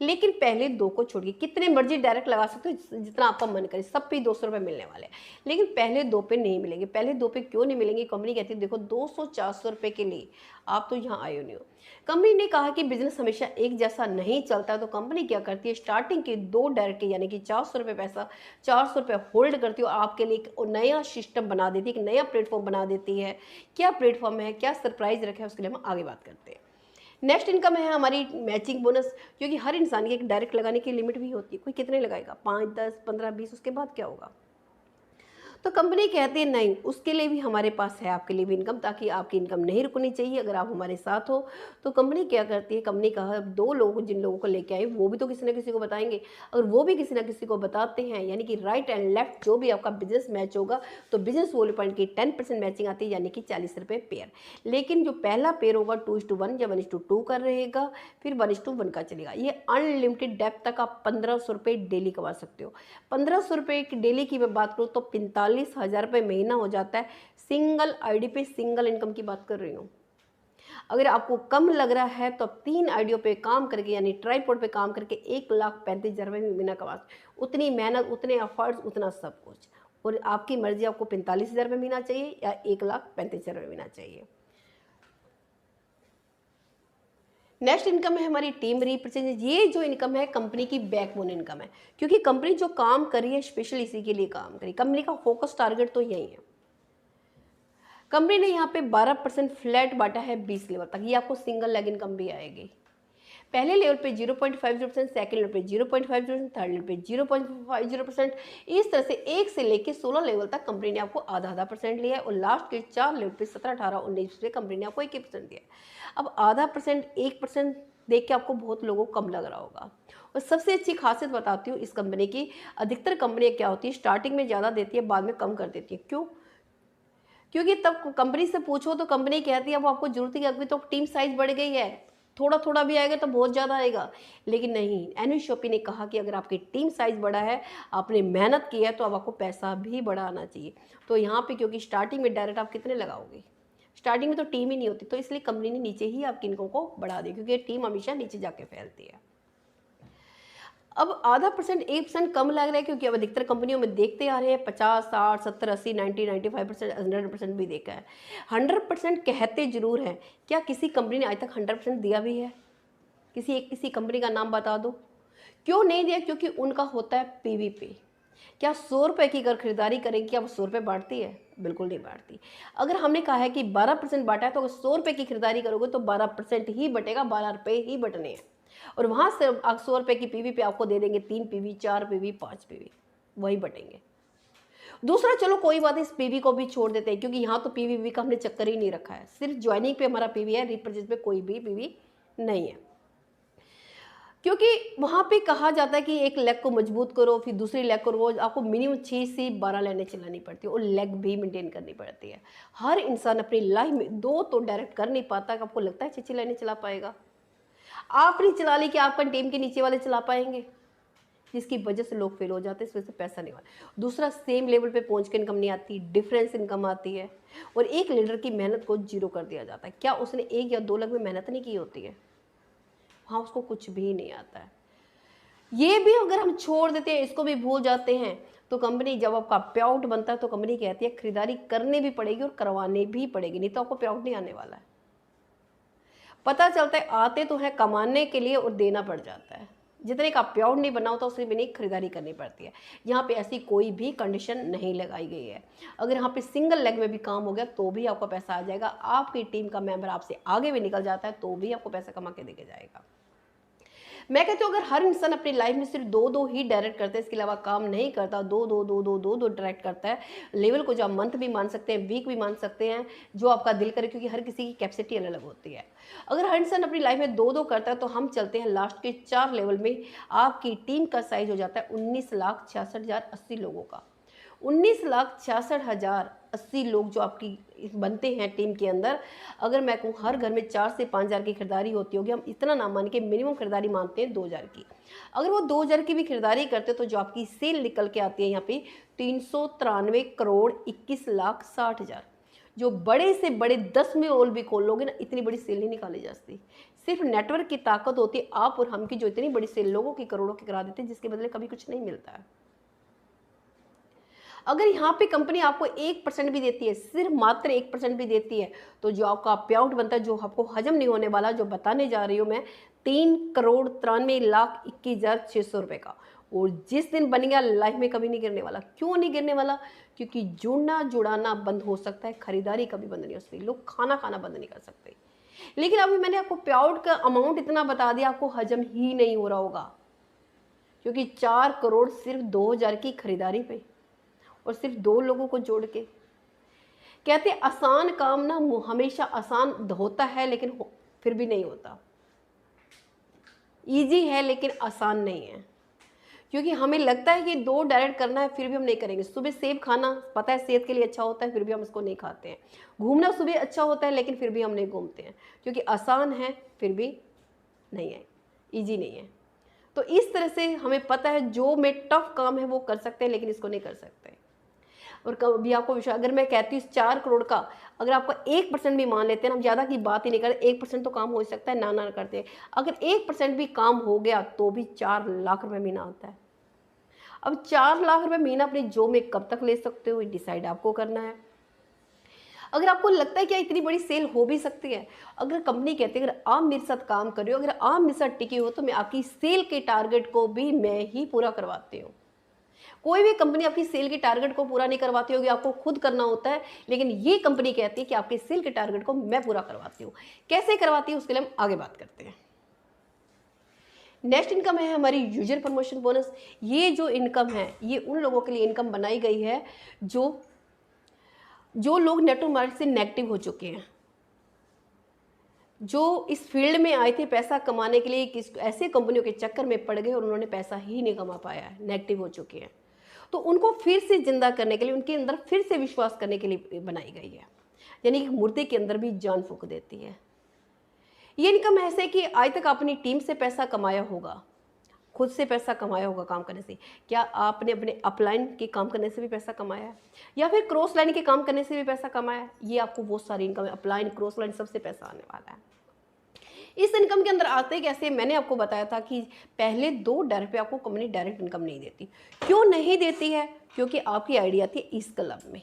Speaker 1: लेकिन पहले 2 को छोड़िए, कितने मर्जी डायरेक्ट लगा सकते हो जितना आपका मन करे, सब पे 200 रुपये मिलने वाले हैं। लेकिन पहले 2 पे नहीं मिलेंगे। पहले 2 पे क्यों नहीं मिलेंगे? कंपनी कहती है देखो 200-400 रुपये के लिए आप तो यहाँ आए नहीं हो। कंपनी ने कहा कि बिजनेस हमेशा एक जैसा नहीं चलता, तो कंपनी क्या करती है, स्टार्टिंग के 2 डायरेक्ट यानी कि 400 रुपये पैसा, 400 रुपये होल्ड करती हो, आपके लिए एक नया सिस्टम बना देती है, एक नया प्लेटफॉर्म बना देती है। क्या प्लेटफॉर्म है, क्या सरप्राइज रखा है, उसके लिए हम आगे बात करते हैं। नेक्स्ट इनकम है हमारी मैचिंग बोनस, क्योंकि हर इंसान की एक डायरेक्ट लगाने की लिमिट भी होती है। कोई कितने लगाएगा, 5, 10, 15, 20, उसके बाद क्या होगा? तो कंपनी कहती है नहीं, उसके लिए भी हमारे पास है आपके लिए भी इनकम, ताकि आपकी इनकम नहीं रुकनी चाहिए अगर आप हमारे साथ हो। तो कंपनी क्या करती है, कंपनी कहा 2 लोग जिन लोगों को लेके आए वो भी तो किसी ना किसी को बताएंगे। अगर वो भी किसी ना किसी को बताते हैं, यानी कि राइट एंड लेफ्ट जो भी आपका बिजनेस मैच होगा, तो बिजनेस वॉल्यूम पॉइंट की 10% मैचिंग आती है, यानी कि 40 रुपये पेयर। लेकिन जो पहला पेयर होगा 2:1 या 1:2 का रहेगा, फिर 1:1 का चलेगा। ये अनलिमिटेड डेप्थ तक आप 1500 रुपये डेली कमा सकते हो। 1500 रुपये की डेली की मैं बात करूँ तो 45,000 रुपये महीना हो जाता है। सिंगल आईडी पे सिंगल इनकम की बात कर रही हूँ। अगर आपको कम लग रहा है तो आप 3 आईडियो पे काम करके, यानी ट्राइपॉड पे काम करके 1,35,000 रुपये महीना कमा। उतनी मेहनत, उतने एफर्ट्स, उतना सब कुछ, और आपकी मर्जी, आपको 45,000 रुपये महीना चाहिए या 1,35,000 रुपये महीना चाहिए। नेक्स्ट इनकम है हमारी टीम रीपरचेज। ये जो इनकम है कंपनी की बैकबोन इनकम है, क्योंकि कंपनी जो काम कर रही है स्पेशल इसी के लिए काम करी। कंपनी का फोकस टारगेट तो यही है। कंपनी ने यहाँ पे 12% फ्लैट बांटा है 20 लेवल तक। ये आपको सिंगल लेग इनकम भी आएगी। पहले लेवल पे 0.50%, सेकेंड लेवल पे 0.50%, थर्ड लेवल पे 0.50%। इस तरह से 1 से लेके 16 लेवल तक कंपनी ने आपको आधा % लिया है, और लास्ट के 4 लेवल पे 17, 18, 19 पे कंपनी ने आपको 1% दिया है। अब आधा %, 1%, देख के आपको बहुत लोगों को कम लग रहा होगा। और सबसे अच्छी खासियत बताती हूँ इस कंपनी की, अधिकतर कंपनियाँ क्या होती है, स्टार्टिंग में ज़्यादा देती है, बाद में कम कर देती है। क्यों? क्योंकि तब कंपनी से पूछो तो कंपनी कहती है अब आपको जरूरत है, अभी तो टीम साइज बढ़ गई है, थोड़ा थोड़ा भी आएगा तो बहुत ज़्यादा आएगा। लेकिन नहीं, एनवी शॉपी ने कहा कि अगर आपकी टीम साइज बड़ा है, आपने मेहनत की है, तो अब आपको पैसा भी बड़ा आना चाहिए। तो यहाँ पे क्योंकि स्टार्टिंग में डायरेक्ट आप कितने लगाओगे, स्टार्टिंग में तो टीम ही नहीं होती, तो इसलिए कंपनी ने नीचे ही आपकी इनकम को बढ़ा दी, क्योंकि टीम हमेशा नीचे जाके फैलती है। अब आधा परसेंट 1% कम लग रहा है, क्योंकि अब अधिकतर कंपनियों में देखते आ रहे हैं 50, 60, 70, 80, 90, 95%, 100% भी देखा है। 100% कहते जरूर हैं, क्या किसी कंपनी ने आज तक 100% दिया भी है? किसी कंपनी का नाम बता दो। क्यों नहीं दिया? क्योंकि उनका होता है पीवी पे। क्या 100 रुपये की अगर खरीदारी करेंगे, क्या वो 100 रुपये बांटती है? बिल्कुल नहीं बांटती। अगर हमने कहा है कि 12% बांटा है, तो अगर 100 रुपये की खरीदारी करोगे तो 12% ही बटेगा, 12 रुपये ही बटने हैं। और वहाँ से 100 रुपये की पीवी पे आपको दे देंगे 3 पीवी, 4 पीवी, 5 पीवी, वही बटेंगे। दूसरा, चलो कोई बात नहीं, इस पीवी को भी छोड़ देते हैं, क्योंकि यहाँ तो पीवी का हमने चक्कर ही नहीं रखा है, सिर्फ ज्वाइनिंग पे हमारा पीवी है, रिपर्चेज पे कोई भी पीवी नहीं है। क्योंकि वहाँ पे कहा जाता है कि एक लेग को मजबूत करो, फिर दूसरी लेग को रोज आपको मिनिमम 6 से 12 लाइनें चलानी पड़ती है, और लेग भी मेंटेन करनी पड़ती है। हर इंसान अपनी लाइफ में 2 तो डायरेक्ट कर नहीं पाता। आपको लगता है 6 लाइनें चला पाएगा? आपने चला ली कि आपका टीम के नीचे वाले चला पाएंगे, जिसकी वजह से लोग फेल हो जाते हैं, इस वजह से पैसा नहीं आता। दूसरा, सेम लेवल पे पहुंच के इनकम नहीं आती, डिफरेंस इनकम आती है, और एक लीडर की मेहनत को जीरो कर दिया जाता है। क्या उसने 1 या 2 लाख में मेहनत नहीं की होती है? हाँ, उसको कुछ भी नहीं आता है। ये भी अगर हम छोड़ देते हैं, इसको भी भूल जाते हैं, तो कंपनी जब आपका पे आउट बनता है तो कंपनी कहती है खरीदारी करनी भी पड़ेगी और करवानी भी पड़ेगी, नहीं तो आपको पे आउट नहीं आने वाला है। पता चलता है आते तो है कमाने के लिए और देना पड़ जाता है। जितने का पे आउट नहीं बना होता उससे भी नहीं खरीदारी करनी पड़ती है। यहाँ पे ऐसी कोई भी कंडीशन नहीं लगाई गई है। अगर यहाँ पे सिंगल लेग में भी काम हो गया तो भी आपका पैसा आ जाएगा। आपकी टीम का मेंबर आपसे आगे भी निकल जाता है तो भी आपको पैसा कमा के देके जाएगा। मैं कहती हूँ अगर हर इंसान अपनी लाइफ में सिर्फ 2 ही डायरेक्ट करता है, इसके अलावा काम नहीं करता, 2 डायरेक्ट करता है, लेवल को जो आप मंथ भी मान सकते हैं, वीक भी मान सकते हैं, जो आपका दिल करे, क्योंकि हर किसी की कैपेसिटी अलग अलग होती है। अगर हर इंसान अपनी लाइफ में 2 करता है तो हम चलते हैं लास्ट के 4 लेवल में। आपकी टीम का साइज हो जाता है 19,66,080 लोगों का। 19,66,080 लोग जो आपकी बनते हैं टीम के अंदर। अगर मैं कहूँ हर घर में 4 से 5,000 की खरीदारी होती होगी, हम इतना ना मान के मिनिमम खरीदारी मानते हैं 2,000 की। अगर वो 2,000 की भी खरीदारी करते तो जो आपकी सेल निकल के आती है यहाँ पे 393,21,60,000। जो बड़े से बड़े 10 में ओल भी खोल लोगे ना, इतनी बड़ी सेल नहीं निकाली जाती। सिर्फ नेटवर्क की ताकत होती है, आप और हम की, जो इतनी बड़ी सेल लोगों की करोड़ों की करा देते हैं, जिसके बदले कभी कुछ नहीं मिलता है। अगर यहाँ पे कंपनी आपको 1% भी देती है, सिर्फ मात्र 1% भी देती है, तो जो आपका पे आउट बनता है, जो आपको हजम नहीं होने वाला, जो बताने जा रही हूँ मैं, 3,93,21,600 रुपये का। और जिस दिन बन गया, लाइफ में कभी नहीं गिरने वाला। क्यों नहीं गिरने वाला? क्योंकि जुड़ना जुड़ाना बंद हो सकता है, खरीदारी कभी बंद नहीं हो सकती, लोग खाना खाना बंद नहीं कर सकते। लेकिन अभी मैंने आपको पे आउट का अमाउंट इतना बता दिया, आपको हजम ही नहीं हो रहा होगा, क्योंकि 4 करोड़ सिर्फ 2,000 की खरीदारी पे, और सिर्फ 2 लोगों को जोड़ के। कहते आसान काम ना हमेशा आसान होता है, लेकिन फिर भी नहीं होता। इजी है लेकिन आसान नहीं है, क्योंकि हमें लगता है कि 2 डायरेक्ट करना है, फिर भी हम नहीं करेंगे। सुबह सेब खाना पता है सेहत के लिए अच्छा होता है, फिर भी हम इसको नहीं खाते हैं। घूमना सुबह अच्छा होता है, लेकिन फिर भी हम नहीं घूमते हैं, क्योंकि आसान है फिर भी नहीं है, ईजी नहीं है। तो इस तरह से हमें पता है जो में टफ काम है वो कर सकते हैं, लेकिन इसको नहीं कर सकते। और कभी आपको विश्वास, अगर मैं कहती हूँ 4 करोड़ का अगर आपका 1% भी मान लेते हैं, हम ज़्यादा की बात ही नहीं करते, 1% तो काम हो सकता है, ना करते हैं। अगर 1% भी काम हो गया तो भी 4 लाख रुपये महीना आता है। अब 4 लाख रुपये महीना अपनी जॉब में कब तक ले सकते हो, डिसाइड आपको करना है। अगर आपको लगता है कि इतनी बड़ी सेल हो भी सकती है, अगर कंपनी कहती है अगर आप मेरे साथ काम कर रहे हो, अगर आप मेरे साथ टिके हो, तो मैं आपकी सेल के टारगेट को भी मैं ही पूरा करवाती हूँ। कोई भी कंपनी आपकी सेल के टारगेट को पूरा नहीं करवाती होगी, आपको खुद करना होता है। लेकिन ये कंपनी कहती है कि आपके सेल के टारगेट को मैं पूरा करवाती हूँ। कैसे करवाती हूँ उसके लिए हम आगे बात करते हैं। नेक्स्ट इनकम है हमारी यूजर प्रमोशन बोनस। ये जो इनकम है ये उन लोगों के लिए इनकम बनाई गई है जो लोग नेटवर्क मार्केट से नेगेटिव हो चुके हैं। जो इस फील्ड में आए थे पैसा कमाने के लिए, किस ऐसे कंपनियों के चक्कर में पड़ गए और उन्होंने पैसा ही नहीं कमा पाया है, नेगेटिव हो चुके हैं। तो उनको फिर से जिंदा करने के लिए, उनके अंदर फिर से विश्वास करने के लिए बनाई गई है। यानी कि मुर्दे के अंदर भी जान फूंक देती है। ये इनकम ऐसे कि आज तक अपनी टीम से पैसा कमाया होगा, खुद से पैसा कमाया होगा काम करने से। क्या आपने अपने अपलाइन के काम करने से भी पैसा कमाया है, या फिर क्रॉस लाइन के काम करने से भी पैसा कमाया है? ये आपको बहुत सारी इनकम है, अपलाइन, क्रॉस लाइन, सबसे पैसा आने वाला है। इस इनकम के अंदर आते कैसे, मैंने आपको बताया था कि पहले 2 डर पे आपको कंपनी डायरेक्ट इनकम नहीं देती। क्यों नहीं देती है? क्योंकि आपकी आइडिया थी इस क्लब में।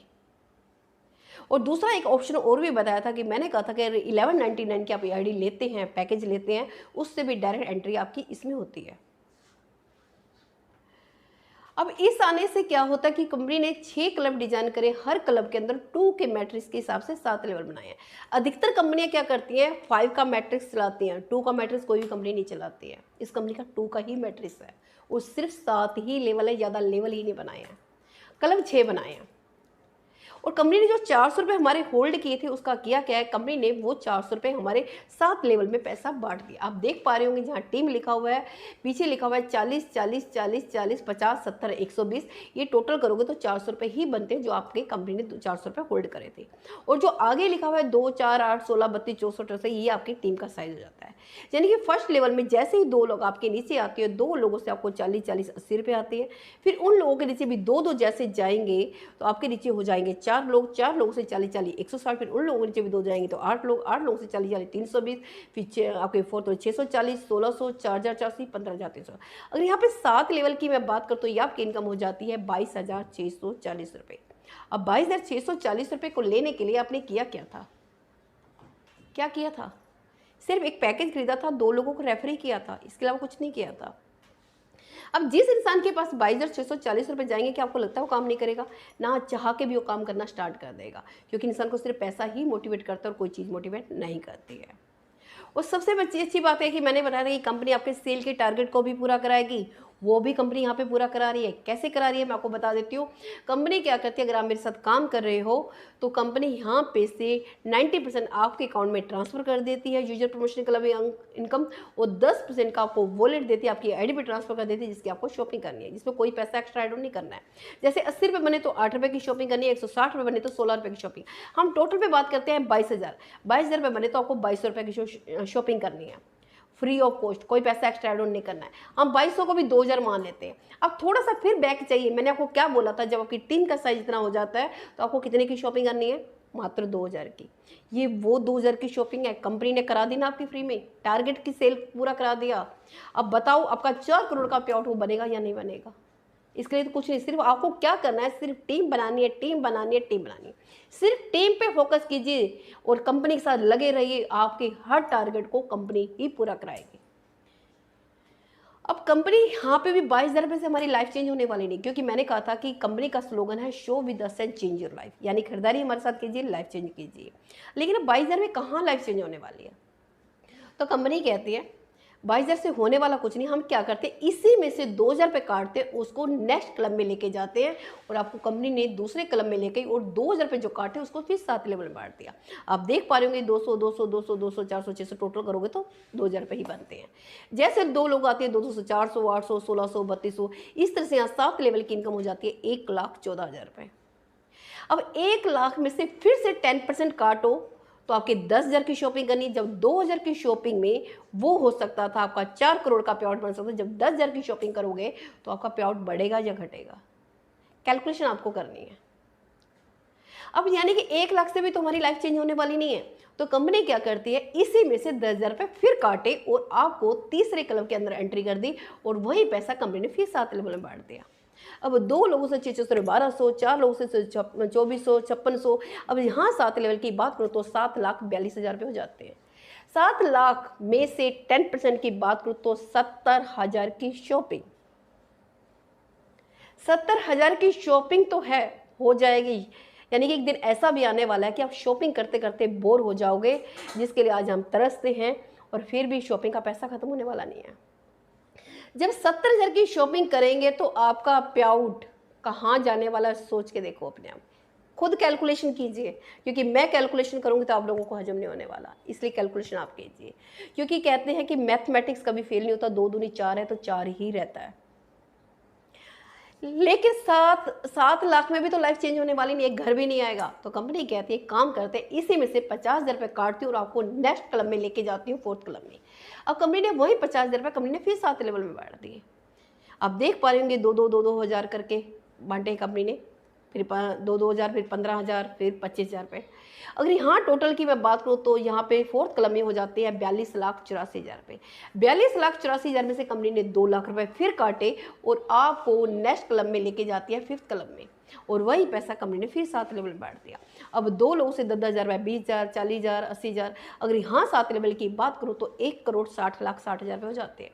Speaker 1: और दूसरा एक ऑप्शन और भी बताया था कि मैंने कहा था कि 1199 की आप आईडी लेते हैं, पैकेज लेते हैं, उससे भी डायरेक्ट एंट्री आपकी इसमें होती है। अब इस आने से क्या होता है कि कंपनी ने 6 क्लब डिजाइन करे, हर क्लब के अंदर 2 के मैट्रिक्स के हिसाब से 7 लेवल बनाए हैं। अधिकतर कंपनियां क्या करती हैं, 5 का मैट्रिक्स चलाती हैं, 2 का मैट्रिक्स कोई भी कंपनी नहीं चलाती है। इस कंपनी का 2 का ही मैट्रिक्स है और सिर्फ 7 ही लेवल है, ज़्यादा लेवल ही नहीं बनाए हैं, क्लब 6 बनाए हैं। और कंपनी ने जो 400 रुपये हमारे होल्ड किए थे, उसका किया क्या है, कंपनी ने वो 400 रुपये हमारे 7 लेवल में पैसा बांट दिया। आप देख पा रहे होंगे जहाँ टीम लिखा हुआ है, पीछे लिखा हुआ है 40 40 40 40 50 70 120। ये टोटल करोगे तो 400 रुपये ही बनते हैं जो आपके कंपनी ने 400 रुपये होल्ड करे थे। और जो आगे लिखा हुआ है 2 4 8 16 32 64 68, ये आपकी टीम का साइज हो जाता है। यानी कि फर्स्ट लेवल में जैसे ही 2 लोग आपके नीचे आते हैं, 2 लोगों से आपको 40 40 80 रुपये आते हैं। फिर उन लोगों के नीचे भी 2 जैसे जाएंगे तो आपके नीचे हो जाएंगे 4 लोग, 4 लोगों से 40 40 160। फिर उन लोगों के नीचे भी 2 जाएंगे तो 8 लोग, 8 लोगों से 40 40 320। फिर आपके 4 तो 640, 1600, 4080, 15300। अगर यहाँ पे 7 लेवल की मैं बात करता हूँ, ये आपकी इनकम हो जाती है 22,640 रुपये। अब 22,640 रुपये को लेने के लिए आपने किया क्या था, क्या किया था? सिर्फ एक पैकेज खरीदा था, 2 लोगों को रेफर ही किया था, इसके अलावा कुछ नहीं किया था। अब जिस इंसान के पास 22,640 रुपये जाएंगे, क्या आपको लगता है वो काम नहीं करेगा? ना चाह के भी वो काम करना स्टार्ट कर देगा, क्योंकि इंसान को सिर्फ पैसा ही मोटिवेट करता है और कोई चीज़ मोटिवेट नहीं करती है। और सबसे अच्छी बात है कि मैंने बताया था कि कंपनी आपके सेल के टारगेट को भी पूरा कराएगी, वो भी कंपनी यहाँ पे पूरा करा रही है। कैसे करा रही है मैं आपको बता देती हूँ। कंपनी क्या करती है, अगर आप मेरे साथ काम कर रहे हो तो कंपनी यहाँ पे से 90% आपके अकाउंट में ट्रांसफ़र कर देती है यूजर प्रमोशन क्लब इनकम, और 10% का आपको वॉलेट देती है, आपकी आईडी पे ट्रांसफर कर देती है, जिसकी आपको शॉपिंग करनी है, जिसमें कोई पैसा एक्स्ट्रा ऐड नहीं करना है। जैसे 80 रुपये बने तो 8 रुपये की शॉपिंग करनी है, 160 रुपये बने तो 16 रुपये की शॉपिंग। हम टोटल पे बात करते हैं 22,000 रुपये बने तो आपको 2200 रुपये की शॉपिंग करनी है, फ्री ऑफ कॉस्ट, कोई पैसा एक्स्ट्रा ऐड ऑन नहीं करना है। हम 2200 को भी 2000 मान लेते हैं। अब थोड़ा सा फिर बैक चाहिए, मैंने आपको क्या बोला था, जब आपकी टीम का साइज इतना हो जाता है तो आपको कितने की शॉपिंग करनी है, मात्र 2000 की। ये वो 2000 की शॉपिंग है, कंपनी ने करा दी ना आपकी फ्री में, टारगेट की सेल पूरा करा दिया। अब बताओ आपका 4 करोड़ का पे आउट वो बनेगा या नहीं बनेगा? इसके लिए तो कुछ नहीं, सिर्फ आपको क्या करना है, सिर्फ टीम बनानी है, टीम बनानी है, टीम बनानी है। सिर्फ टीम पे फोकस कीजिए और कंपनी के साथ लगे रहिए, आपके हर टारगेट को कंपनी ही पूरा कराएगी। अब कंपनी यहाँ पे भी 22,000 रुपये से हमारी लाइफ चेंज होने वाली नहीं, क्योंकि मैंने कहा था कि कंपनी का स्लोगन है show with us and change your life, यानी खरीदारी हमारे साथ कीजिए, लाइफ चेंज कीजिए। लेकिन अब 22,000 में कहाँ लाइफ चेंज होने वाली है? तो कंपनी कहती है 22,000 से होने वाला कुछ नहीं, हम क्या करते हैं, इसी में से 2,000 रुपये काटते हैं, उसको नेक्स्ट क्लब में लेके जाते हैं और आपको कंपनी ने दूसरे क्लब में लेके और 2,000 रुपये जो काटे उसको फिर 7 लेवल में बांट दिया। आप देख पा रहे होंगे 200 200 200 200 400 600 टोटल करोगे तो 2,000 रुपये ही बनते हैं। जैसे 2 लोग आते हैं 200 400 800 1600 3200, इस तरह से यहाँ 7 लेवल की इनकम हो जाती है 1,14,000 रुपये। अब 1 लाख में से फिर से 10% काटो तो आपके 10,000 की शॉपिंग करनी। जब 2,000 की शॉपिंग में वो हो सकता था आपका 4 करोड़ का पे आउट बन सकता था, जब 10,000 की शॉपिंग करोगे तो आपका पे आउट बढ़ेगा या घटेगा? कैलकुलेशन आपको करनी है। अब यानी कि 1 लाख से भी तो हमारी लाइफ चेंज होने वाली नहीं है, तो कंपनी क्या करती है, इसी में से 10,000 रुपये फिर काटे और आपको तीसरे क्लब के अंदर एंट्री कर दी और वही पैसा कंपनी ने फिर 7 लेवल में बांट दिया। अब 2 लोगों से 600 1200, 4 लोगों से 2400 5600। अब यहाँ 7 लेवल की बात करूँ तो 7,42,000 रुपये हो जाते हैं। 7 लाख में से 10% की बात करूँ तो 70,000 की शॉपिंग, 70,000 की शॉपिंग तो है, हो जाएगी। यानी कि एक दिन ऐसा भी आने वाला है कि आप शॉपिंग करते करते बोर हो जाओगे, जिसके लिए आज हम तरसते हैं और फिर भी शॉपिंग का पैसा खत्म होने वाला नहीं है। जब 70,000 की शॉपिंग करेंगे तो आपका पे आउट कहाँ जाने वाला है, सोच के देखो अपने आप, खुद कैलकुलेशन कीजिए, क्योंकि मैं कैलकुलेशन करूँगी तो आप लोगों को हजम नहीं होने वाला, इसलिए कैलकुलेशन आप कीजिए। क्योंकि कहते हैं कि मैथमेटिक्स कभी फेल नहीं होता, 2 दूनी 4 है तो 4 ही रहता है। लेकिन 7 लाख में भी तो लाइफ चेंज होने वाली नहीं, एक घर भी नहीं आएगा। तो कंपनी कहती है काम करते हैं, इसी में से 50,000 रुपये काटती हूँ और आपको नेक्स्ट क्लब में लेके जाती हूँ, 4th क्लब में। अब कंपनी ने वही 50,000 रुपये कंपनी ने फिर 7 लेवल में बांट दिए। आप देख पा रहे होंगे 2-2 हज़ार करके बांटे कंपनी ने, फिर 2-2 हज़ार, फिर 15,000, फिर 25,000 रुपये। अगर यहाँ टोटल की मैं बात करूँ तो यहाँ पे 4th क्लब में हो जाते हैं 42,84,000 रुपये। 42,84,000 में से कंपनी ने 2 लाख रुपये फिर काटे और आपको नेक्स्ट क्लब में लेके जाती है 5th क्लब में, और वही पैसा कंपनी ने फिर 7 लेवल बांट दिया। अब 2 लोगों से 10,000 रुपये, 20,000, 40,000, 80,000। अगर यहाँ 7 लेवल की बात करूँ तो 1,60,60,000 रुपये हो जाते हैं।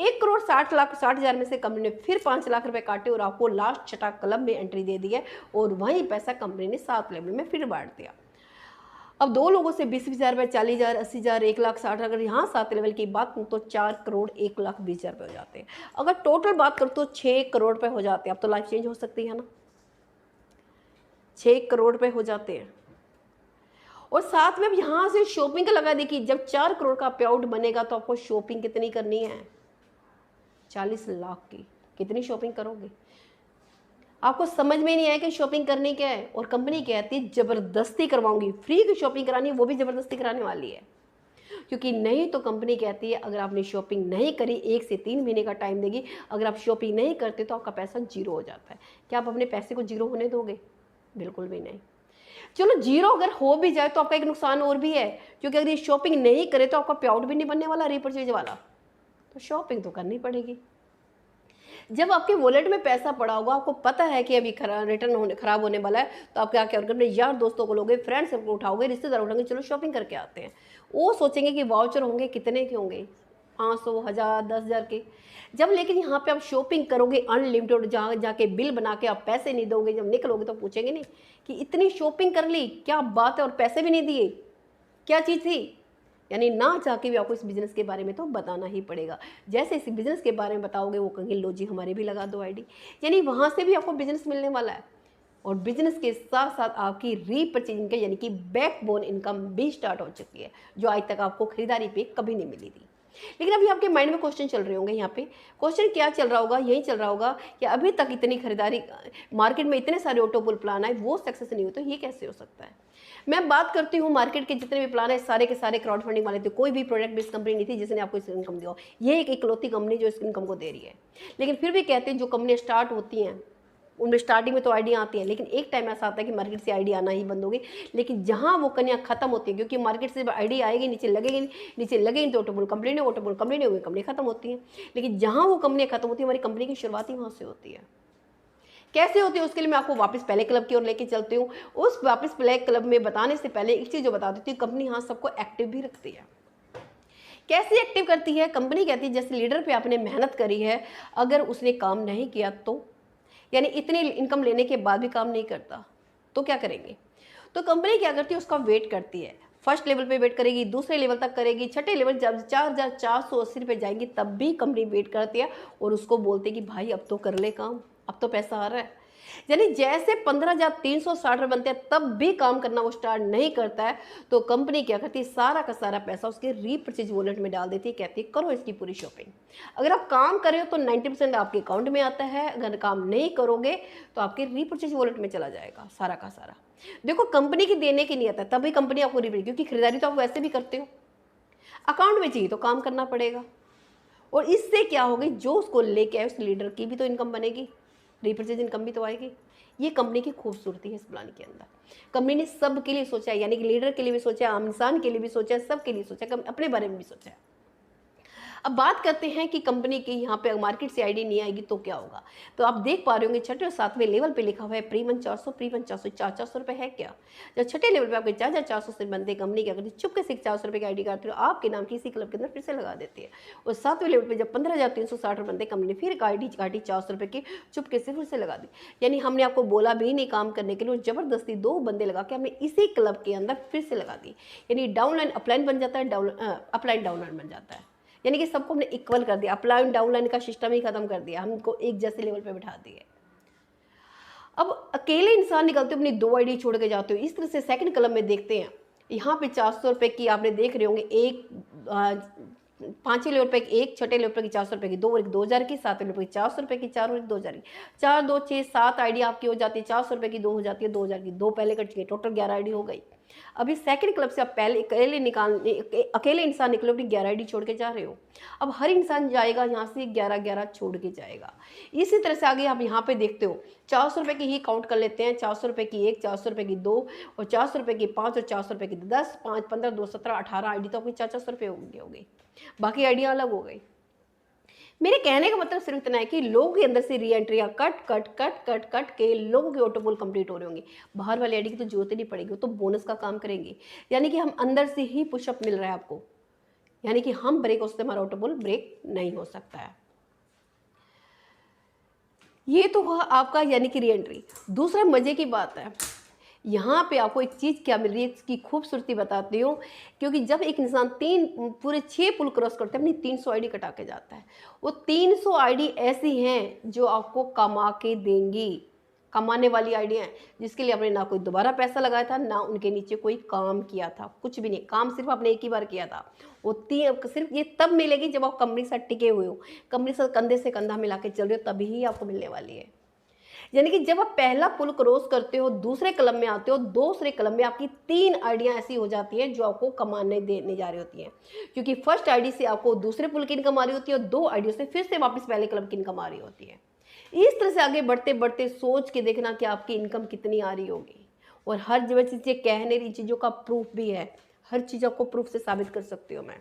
Speaker 1: 1,60,60,000 में से कंपनी ने फिर 5 लाख रुपये काटे और आपको लास्ट 6ठा क्लब में एंट्री दे दी है, और वही पैसा कंपनी ने 7 लेवल में फिर बांट दिया। अब 2 लोगों से 20,000 रुपये, 40,000, 80,000, 1,60,000, अगर यहाँ 7 लेवल की बात करूँ तो 4,01,20,000 रुपये हो जाते हैं। अगर टोटल बात करूँ तो 6 करोड़ रुपये हो जाते हैं। अब तो लाइफ चेंज हो सकती है ना, 6 करोड़ रुपये हो जाते हैं। और साथ में अब यहाँ से शॉपिंग का लगा देखिए, जब 4 करोड़ का पे आउट बनेगा तो आपको शॉपिंग कितनी करनी है, 40 लाख की। कितनी शॉपिंग करोगे, आपको समझ में नहीं आया कि शॉपिंग करनी क्या है। और कंपनी कहती है ज़बरदस्ती करवाऊंगी, फ्री की शॉपिंग करानी है वो भी ज़बरदस्ती कराने वाली है। क्योंकि नहीं तो कंपनी कहती है अगर आपने शॉपिंग नहीं करी 1 से 3 महीने का टाइम देगी, अगर आप शॉपिंग नहीं करते तो आपका पैसा जीरो हो जाता है। क्या आप अपने पैसे को जीरो होने दोगे, बिल्कुल भी नहीं। चलो जीरो अगर हो भी जाए तो आपका एक नुकसान और भी है, क्योंकि अगर ये शॉपिंग नहीं करे तो आपका पे आउट भी नहीं बनने वाला रीपरचेज वाला, तो शॉपिंग तो करनी पड़ेगी। जब आपके वॉलेट में पैसा पड़ा होगा, आपको पता है कि अभी रिटर्न खराब होने वाला है, तो आप क्या करोगे, अपने यार दोस्तों को लोगे, फ्रेंड्स को उठाओगे, रिश्तेदार उठाओगे, चलो शॉपिंग करके आते हैं। वो सोचेंगे कि वाउचर होंगे, कितने के होंगे, 500, 1000, 10,000 के। जब लेकिन यहाँ पे आप शॉपिंग करोगे अनलिमिटेड, जहाँ जाके बिल बना के आप पैसे नहीं दोगे, जब निकलोगे तो पूछेंगे नहीं कि इतनी शॉपिंग कर ली, क्या बात है, और पैसे भी नहीं दिए, क्या चीज़ थी। यानी ना चाह के भी आपको इस बिज़नेस के बारे में तो बताना ही पड़ेगा। जैसे इस बिज़नेस के बारे में बताओगे, वो कहेंगे लो जी हमारे भी लगा दो आईडी, यानी वहाँ से भी आपको बिज़नेस मिलने वाला है। और बिज़नेस के साथ साथ आपकी रीपर्चेजिंग यानी कि बैकबोन इनकम भी स्टार्ट हो चुकी है, जो आज तक आपको खरीदारी पे कभी नहीं मिली थी। लेकिन अभी आपके माइंड में क्वेश्चन चल रहे होंगे, यहाँ पे क्वेश्चन क्या चल रहा होगा, यही चल रहा होगा कि अभी तक इतनी खरीदारी, मार्केट में इतने सारे ऑटोपुल प्लान आए, वो सक्सेस नहीं हुए, तो ये कैसे हो सकता है। मैं बात करती हूँ मार्केट के जितने भी प्लान है, सारे के सारे क्राउड फंडिंग वाले थे। कोई भी प्रोडक्ट बेस्ड कंपनी नहीं थी जिसने आपको इस इनकम दिया। ये एक इकलौती कंपनी जो इस इनकम को दे रही है। लेकिन फिर भी कहते हैं जो कंपनी स्टार्ट होती हैं उनमें स्टार्टिंग में तो आइडिया आती है, लेकिन एक टाइम ऐसा आता है कि मार्केट से आइडिया आना ही बंद होगी। लेकिन जहाँ वो कन्या खत्म होती है, क्योंकि मार्केट से आइडिया आएगी, नीचे लगेगी तो ऑटोमोबाइल कंपनी होगी, कंपनी खत्म होती है। लेकिन जहाँ वो कंपनी खत्म होती है, हमारी कंपनी की शुरुआत ही वहाँ से होती है। कैसे होती है उसके लिए मैं आपको वापस पहले क्लब की ओर लेके चलती हूँ। उस वापस पहले क्लब में बताने से पहले एक चीज़ जो बता देती हूँ, कंपनी यहाँ सबको एक्टिव भी रखती है। कैसे एक्टिव करती है, कंपनी कहती है जैसे लीडर पे आपने मेहनत करी है, अगर उसने काम नहीं किया तो, यानी इतनी इनकम लेने के बाद भी काम नहीं करता तो क्या करेंगे। तो कंपनी क्या करती है, उसका वेट करती है। फर्स्ट लेवल पे वेट करेगी, दूसरे लेवल तक करेगी, छठे लेवल जब 4,480 रुपये जाएंगी तब भी कंपनी वेट करती है और उसको बोलते कि भाई अब तो कर ले काम, अब तो पैसा आ रहा है। यानी जैसे 15,360 रुपये बनते हैं तब भी काम करना वो स्टार्ट नहीं करता है, तो कंपनी क्या करती है, सारा का सारा पैसा उसके रीपर्चेज वॉलेट में डाल देती है, कहती है करो इसकी पूरी शॉपिंग। अगर आप काम कर रहे हो तो 90% आपके अकाउंट में आता है, अगर काम नहीं करोगे तो आपके रीपर्चेज वॉलेट में चला जाएगा सारा का सारा। देखो कंपनी की देने की नहीं आता है, तभी कंपनी आपको रीपर्चेज, क्योंकि खरीदारी तो आप वैसे भी करते हो, अकाउंट में चाहिए तो काम करना पड़ेगा। और इससे क्या होगी, जो उसको लेके आए उस लीडर की भी तो इनकम बनेगी, रीपर्चेज इनकम भी तो आएगी। ये कंपनी की खूबसूरती है इस प्लान के अंदर। कंपनी ने सब के लिए सोचा है, यानी कि लीडर के लिए भी सोचा है, आम इंसान के लिए भी सोचा है, सब के लिए सोचा है, अपने बारे में भी सोचा है। अब बात करते हैं कि कंपनी की यहाँ पे मार्केट से आईडी नहीं आएगी तो क्या होगा। तो आप देख पा रहे होंगे छठे और सातवें लेवल पे लिखा हुआ है प्रीमन 400, प्रीमन 400, 400 रुपये है क्या। जब छठे लेवल पे आपके 4,400 से बनते कंपनी क्या करती है, चुपके से 400 रुपये की आईडी कार्ड थ्रू आपके नाम किसी क्लब के अंदर फिर से लगा देती है। और सातवें लेवल पे जब 15,360 रुपये बनते कंपनी फिर एक आईडी काटी 400 रुपये की, चुपके से फिर से लगा दी। यानी हमने आपको बोला भी नहीं काम करने के लिए, जबरदस्ती 2 बंदे लगा के हमने इसी क्लब के अंदर फिर से लगा दी। यानी डाउनलाइन अपलाइन बन जाता है, अपलाइन डाउनलाइन बन जाता है। यानी कि सबको हमने इक्वल कर दिया, अपलाइन डाउनलाइन का सिस्टम ही खत्म कर दिया, हमको एक जैसे लेवल पे बिठा दिए। अब अकेले इंसान निकलते हो, अपनी 2 आईडी छोड़ के जाते हो। इस तरह से सेकंड कलम में देखते हैं, यहाँ पे 400 रुपये की आपने देख रहे होंगे, एक 5वें लेवल पे एक, 6ठे लेवल पे की 400 रुपये की 2, और एक 2000 की, 7वें लेवल पे 400 रुपये की 4 और एक 2000 की 4, 2, 6, 7 आईडी आपकी हो जाती है। 400 रुपये की 2 हो जाती है, 2000 की 2 पहले कट चुकी है, टोटल 11 आईडी हो गई। अभी सेकंड क्लब से आप पहले अकेले इंसान निकले, अपनी 11 आईडी छोड़ के जा रहे हो। अब हर इंसान जाएगा यहाँ से 11-11 छोड़ के जाएगा। इसी तरह से आगे आप यहाँ पे देखते हो, 400 रुपये की ही काउंट कर लेते हैं। 400 रुपये की 1, 400 रुपये की 2, और 400 रुपये की 5, और 400 रुपये की 10, 5, 15, 2, 17, 18 आईडी तो आपकी 400 रुपये हो गई। बाकी आइडिया अलग हो गई। मेरे कहने का मतलब सिर्फ इतना है कि लोगों के अंदर से री एंट्रियाँ cut cut cut cut cut के लोगों के ऑटो पोल कंप्लीट हो रहे होंगे। बाहर वाली आईडी की तो जरूरत ही नहीं पड़ेगी, वो तो बोनस का काम करेंगे। यानी कि हम अंदर से ही पुशअप मिल रहा है आपको, यानी कि हम ब्रेक उससे हमारा ऑटो पोल ब्रेक नहीं हो सकता है। ये तो हुआ आपका यानी कि री एंट्री। दूसरा मजे की बात है, यहाँ पे आपको एक चीज़ क्या मिल रही है, इसकी खूबसूरती बताती हूँ। क्योंकि जब एक इंसान पूरे 6 पुल क्रॉस करते हैं, अपनी 300 आईडी कटा के जाता है। वो 300 आईडी ऐसी हैं जो आपको कमा के देंगी, कमाने वाली आईडिया हैं, जिसके लिए आपने ना कोई दोबारा पैसा लगाया था, ना उनके नीचे कोई काम किया था, कुछ भी नहीं। काम सिर्फ आपने एक ही बार किया था। वो सिर्फ ये तब मिलेगी जब आप कंपनी के साथ टिके हुए हो, कंपनी से कंधा मिला के चल रहे हो, तभी ही आपको मिलने वाली है। यानी कि जब आप पहला पुल क्रॉस करते हो, दूसरे कलम में आते हो, दूसरे कलम में आपकी 3 आइडियाँ ऐसी हो जाती हैं जो आपको कमाने देने जा रही होती हैं। क्योंकि फर्स्ट आईडी से आपको दूसरे पुल की इनकम आ रही होती है, और 2 आईडियों से फिर से वापस पहले कलम की इनकम आ रही होती है। इस तरह से आगे बढ़ते बढ़ते सोच के देखना कि आपकी इनकम कितनी आ रही होगी। और हर जगह चीज़ें कहने रही चीज़ों का प्रूफ भी है, हर चीज़ आपको प्रूफ से साबित कर सकती हूँ मैं।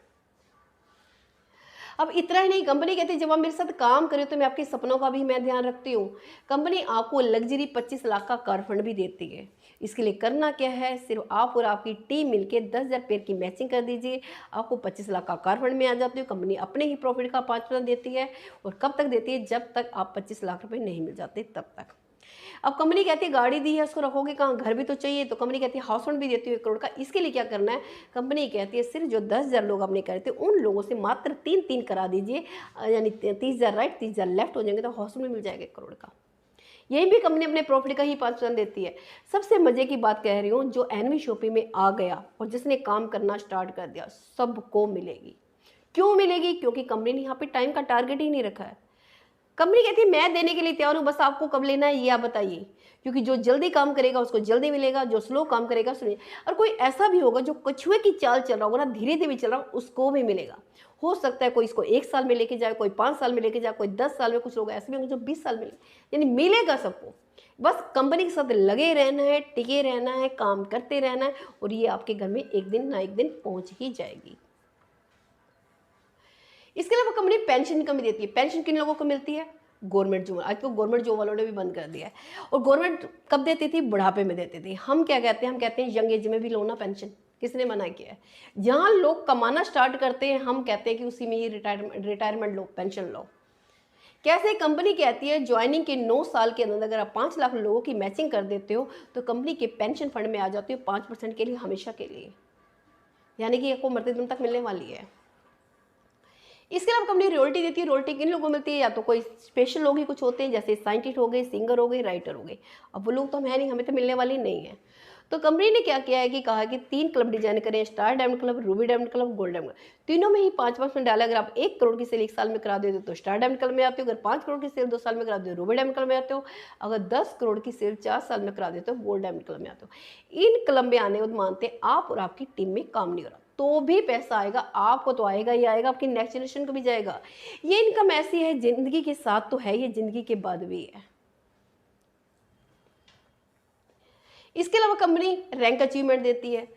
Speaker 1: अब इतना ही नहीं, कंपनी कहती है जब आप मेरे साथ काम करें तो मैं आपके सपनों का भी मैं ध्यान रखती हूँ। कंपनी आपको लग्जरी 25 लाख का कार फंड भी देती है। इसके लिए करना क्या है, सिर्फ आप और आपकी टीम मिलकर 10,000 पेयर की मैचिंग कर दीजिए, आपको 25 लाख का कार फंड में आ जाती है। कंपनी अपने ही प्रॉफिट का 5% देती है, और कब तक देती है, जब तक आप 25 लाख रुपये नहीं मिल जाते तब तक। अब कंपनी कहती है गाड़ी दी है, उसको रखोगे कहाँ, घर भी तो चाहिए, तो कंपनी कहती है हाउस फंड भी देती है 1 करोड़ का। इसके लिए क्या करना है, कंपनी कहती है सिर्फ जो 10,000 लोग आपने करे थे उन लोगों से मात्र 3-3 करा दीजिए, यानी 30,000 राइट 30,000 लेफ्ट हो जाएंगे, तो हाउस फंड भी मिल जाएगा 1 करोड़ का। यही भी कंपनी अपने प्रॉफिट का ही 5% देती है। सबसे मजे की बात कह रही हूँ, जो एनवी शॉपिंग में आ गया और जिसने काम करना स्टार्ट कर दिया, सबको मिलेगी। क्यों मिलेगी, क्योंकि कंपनी ने यहाँ पे टाइम का टारगेट ही नहीं रखा है। कंपनी कहती है मैं देने के लिए तैयार हूँ, बस आपको कब लेना है ये आप बताइए। क्योंकि जो जल्दी काम करेगा उसको जल्दी मिलेगा, जो स्लो काम करेगा सुनिए। और कोई ऐसा भी होगा जो कछुए की चाल चल रहा होगा ना, धीरे धीरे चल रहा होगा, उसको भी मिलेगा। हो सकता है कोई इसको 1 साल में लेके जाए, कोई 5 साल में लेके जाए, कोई 10 साल में, कुछ लोग ऐसे भी होंगे जो 20 साल में, यानी मिलेगा सबको। बस कंपनी के साथ लगे रहना है, टिके रहना है, काम करते रहना है, और ये आपके घर में एक दिन ना एक दिन पहुंच ही जाएगी। इसके अलावा कंपनी पेंशन इनकम भी देती है। पेंशन किन लोगों को मिलती है, गवर्नमेंट जॉब। आज तो गवर्नमेंट जॉब वालों ने भी बंद कर दिया है। और गवर्नमेंट कब देती थी, बुढ़ापे में देती थी। हम क्या कहते हैं, हम कहते हैं यंग एज में भी लो ना पेंशन। किसने मना किया है, जहाँ लोग कमाना स्टार्ट करते हैं हम कहते हैं कि उसी में ही रिटायरमेंट लो, पेंशन लो। कैसे, कंपनी कहती है ज्वाइनिंग के 9 साल के अंदर अगर आप 5 लाख लोगों की मैचिंग कर देते हो तो कंपनी के पेंशन फंड में आ जाती हो 5% के लिए, हमेशा के लिए, यानी कि आपको मरते दिन तक मिलने वाली है। इसके अलावा कंपनी रॉयल्टी देती है। रॉयल्टी किन लोगों को मिलती है, या तो कोई स्पेशल लोग ही कुछ होते हैं, जैसे साइंटिस्ट हो गए, सिंगर हो गए, राइटर हो गए। अब वो लोग तो हम है नहीं, हमें तो मिलने वाली नहीं है। तो कंपनी ने क्या किया है कि कहा कि 3 क्लब डिजाइन करें, star diamond club, Ruby diamond club, gold diamond. तीनों में ही 5% डाला। अगर आप 1 करोड़ की सेल 1 साल में करा देते हो तो स्टार डायमंड क्लब में आते हो। अगर 5 करोड़ की सेल 2 साल में करा देते हो रूबी डायमंड क्लब में आते हो। अगर 10 करोड़ की सेल 4 साल में करा देते हो गोल्ड डायमंड क्लब में आते हो। इन क्लब में आने को मानते आप और आपकी टीम में काम नहीं हो रहा तो भी पैसा आएगा, आपको तो आएगा ही आएगा, आपकी नेक्स्ट जनरेशन को भी जाएगा। ये इनकम ऐसी है, जिंदगी के साथ तो है, ये जिंदगी के बाद भी है। इसके अलावा कंपनी रैंक अचीवमेंट देती है।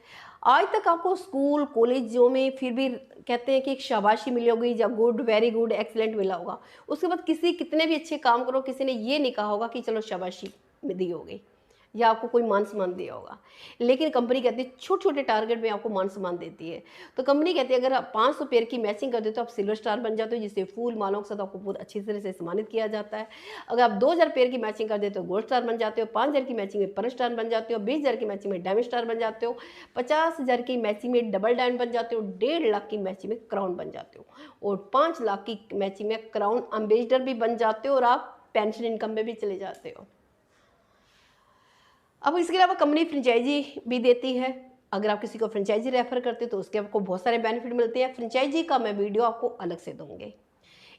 Speaker 1: आज तक आपको स्कूल कॉलेजों में फिर भी कहते हैं कि एक शाबाशी मिली होगी, या गुड, वेरी गुड, एक्सीलेंट मिला होगा। उसके बाद किसी कितने भी अच्छे काम करो, किसी ने ये नहीं कहा होगा कि चलो शाबाशी दी होगी या आपको कोई मान सम्मान दिया होगा। लेकिन कंपनी कहती है छोटे छोटे टारगेट में आपको मान सम्मान देती है। तो कंपनी कहती है अगर आप 500 पेयर की मैचिंग कर देते हो तो आप सिल्वर स्टार बन जाते हो, जिससे फूल मालों के साथ आपको बहुत अच्छी तरह से सम्मानित किया जाता है। अगर आप 2000 पेयर की मैचिंग कर देते हो गोल्ड स्टार बन जाते हो, 5000 की मैचिंग में पर्ल स्टार बन जाते हो, 20,000 की मैचिंग में डायमंड स्टार बन जाते हो, 50,000 की मैचिंग में डबल डायमंड बन जाते हो, 1.5 लाख की मैचिंग में क्राउन बन जाते हो, और 5 लाख की मैचिंग में क्राउन एम्बेसडर भी बन जाते हो, और आप पेंशन इनकम में भी चले जाते हो। अब इसके अलावा कंपनी फ्रेंचाइजी भी देती है। अगर आप किसी को फ्रेंचाइजी रेफर करते हैं तो उसके आपको बहुत सारे बेनिफिट मिलते हैं। फ्रेंचाइजी का मैं वीडियो आपको अलग से दूंगी।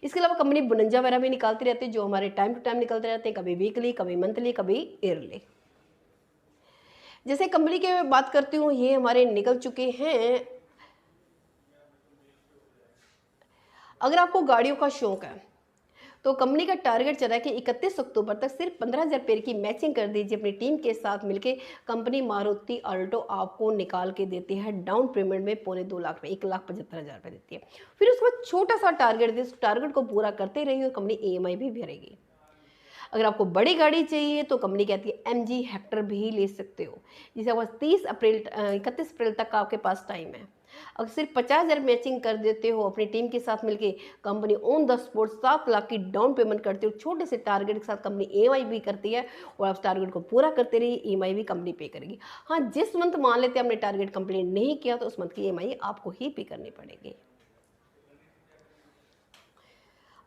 Speaker 1: इसके अलावा कंपनी बोनंजा वगैरह भी निकालती रहती है, जो हमारे टाइम टू टाइम निकलते रहते हैं, कभी वीकली, कभी मंथली, कभी ईयरली। जैसे कंपनी की बात करती हूँ, ये हमारे निकल चुके हैं। अगर आपको गाड़ियों का शौक है तो कंपनी का टारगेट चल रहा है कि 31 अक्टूबर तक सिर्फ 15,000 पेयर की मैचिंग कर दीजिए अपनी टीम के साथ मिलके। कंपनी मारुति अल्टो आपको निकाल के देती है डाउन पेमेंट में 2.25 लाख रुपये, 1,75,000 रुपये देती है। फिर उसके बाद छोटा सा टारगेट दे, उस टारगेट को पूरा करते रहिए और कंपनी EMI भी भरेगी। अगर आपको बड़ी गाड़ी चाहिए तो कंपनी कहती है MG हेक्टर भी ले सकते हो, जिसे आपको 31 अप्रैल तक का आपके पास टाइम है। अगर सिर्फ 50,000 मैचिंग कर देते हो अपनी टीम के साथ मिलके, company on the spot 7 lakh की डाउन पेमेंट करती हो। छोटे से टारगेट के साथ कंपनी EMI भी करती है और आप टारगेट को पूरा करते रहिए, EMI भी कंपनी पे करेगी। हाँ, जिस मंथ मान लेते हैं हमने टारगेट कंप्लीट नहीं किया तो उस मंथ की EMI आपको ही पे करनी पड़ेगी।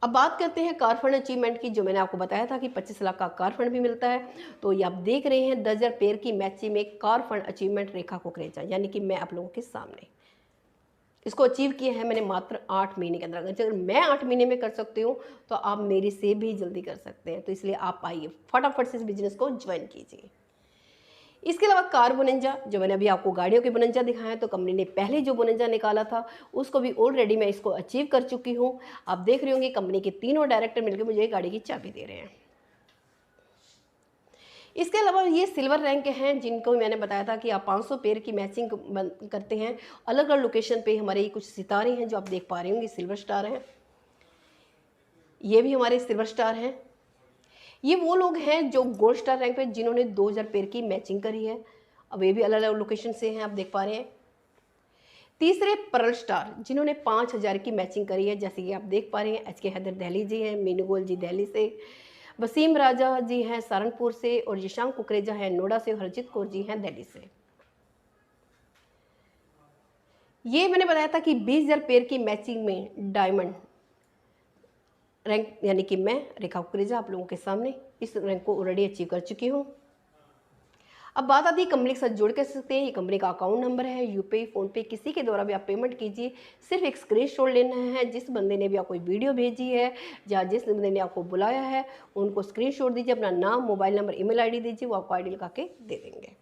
Speaker 1: अब बात करते हैं कार फंड अचीवमेंट की, जो मैंने आपको बताया था कि 25 लाख का कार फंड भी मिलता है। तो ये आप देख रहे हैं 10,000 पेयर की मैचिंग में कार फंड अचीवमेंट रेखा कुकरेजा, यानी कि मैं आप लोगों के सामने इसको अचीव किया है मैंने मात्र 8 महीने के अंदर। अगर मैं 8 महीने में कर सकती हूँ तो आप मेरे से भी जल्दी कर सकते हैं। तो इसलिए आप आइए, फटाफट से इस बिजनेस को ज्वाइन कीजिए। इसके अलावा कार बोनंजा, जो मैंने अभी आपको गाड़ियों के बोनंजा दिखाया, तो कंपनी ने पहले जो बोनंजा निकाला था उसको भी ऑलरेडी मैं इसको अचीव कर चुकी हूँ। आप देख रहे होंगे कंपनी के तीनों डायरेक्टर मिलकर मुझे गाड़ी की चाबी दे रहे हैं। इसके अलावा ये सिल्वर रैंक हैं, जिनको मैंने बताया था कि आप 500 पेयर की मैचिंग करते हैं। अलग अलग लोकेशन पे हमारे कुछ सितारे हैं जो आप देख पा रहे होंगे, सिल्वर स्टार हैं। ये भी हमारे सिल्वर स्टार हैं। ये वो लोग हैं जो गोल्ड स्टार रैंक पे, जिन्होंने 2,000 पेयर की मैचिंग करी है। अब ये भी अलग अलग लोकेशन से हैं, आप देख पा रहे हैं। तीसरे पर्ल स्टार, जिन्होंने 5,000 की मैचिंग करी है, जैसे कि आप देख पा रहे हैं। HK हैदर दिल्ली जी हैं, मीनू गोयल जी दिल्ली से, वसीम राजा जी हैं सहारनपुर से, और यशांक कुकरेजा हैं नोएडा से, और हरजीत कौर जी हैं दिल्ली से। ये मैंने बताया था कि 20,000 पेयर की मैचिंग में डायमंड रैंक, यानी कि मैं रेखा कुकरेजा आप लोगों के सामने इस रैंक को ऑलरेडी अचीव कर चुकी हूँ। अब बात आती है कंपनी के साथ जुड़ कर सकते हैं। ये कंपनी का अकाउंट नंबर है, UPI, फ़ोनपे, किसी के द्वारा भी आप पेमेंट कीजिए। सिर्फ एक स्क्रीनशॉट लेना है। जिस बंदे ने भी आपको वीडियो भेजी है या जिस बंदे ने आपको बुलाया है, उनको स्क्रीनशॉट दीजिए, अपना नाम, मोबाइल नंबर, email ID दीजिए, वो आपको ID लगा के दे देंगे।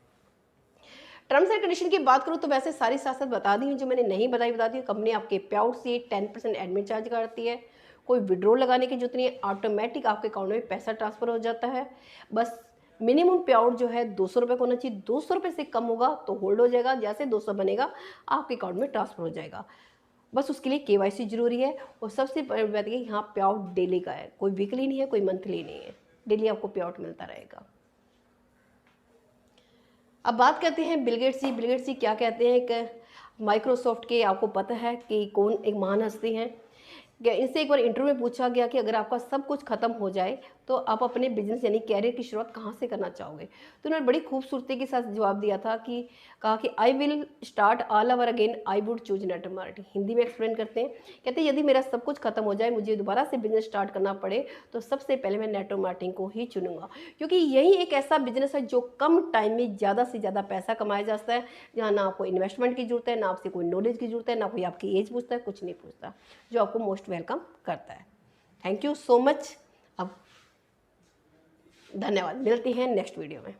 Speaker 1: टर्म्स एंड कंडीशन की बात करूँ तो वैसे सारी साथ बता दी हूँ, जो मैंने नहीं बताई बता दी हूँ। कंपनी आपके पे आउट से 10% एडमिट चार्ज काटती है। कोई विड्रॉ लगाने की जरूरत नहीं है, ऑटोमेटिक आपके अकाउंट में पैसा ट्रांसफर हो जाता है। बस मिनिमम पे आउट जो है 200 रुपये का होना चाहिए। 200 रुपये से कम होगा तो होल्ड हो जाएगा, जैसे 200 बनेगा आपके अकाउंट में ट्रांसफर हो जाएगा। बस उसके लिए KYC जरूरी है। और सबसे बड़ी बात है यहाँ पे आउट डेली का है, कोई वीकली नहीं है, कोई मंथली नहीं है, डेली आपको पे आउट मिलता रहेगा। अब बात करते हैं बिल गेट्स जी। बिल गेट्स जी क्या कहते हैं, एक माइक्रोसॉफ्ट के, आपको पता है कि कौन एक महान हस्ती हैं। इनसे एक बार इंटरव्यू में पूछा गया कि अगर आपका सब कुछ खत्म हो जाए तो आप अपने बिजनेस यानी कैरियर की शुरुआत कहाँ से करना चाहोगे। तो उन्होंने बड़ी खूबसूरती के साथ जवाब दिया था कि कहा कि I will start all over again, I would choose network marketing. Hindi में एक्सप्लेन करते हैं, कहते हैं यदि मेरा सब कुछ खत्म हो जाए, मुझे दोबारा से बिजनेस स्टार्ट करना पड़े, तो सबसे पहले मैं नेटवर्क मार्केटिंग को ही चुनूंगा। क्योंकि यही एक ऐसा बिजनेस है जो कम टाइम में ज़्यादा से ज़्यादा पैसा कमाया जाता है, जहाँ ना आपको इन्वेस्टमेंट की जरूरत है, ना आपसे कोई नॉलेज की जरूरत है, ना कोई आपकी एज पूछता है, कुछ नहीं पूछता, जो आपको मोस्ट वेलकम करता है। Thank you so much. अब धन्यवाद, मिलती हैं नेक्स्ट वीडियो में।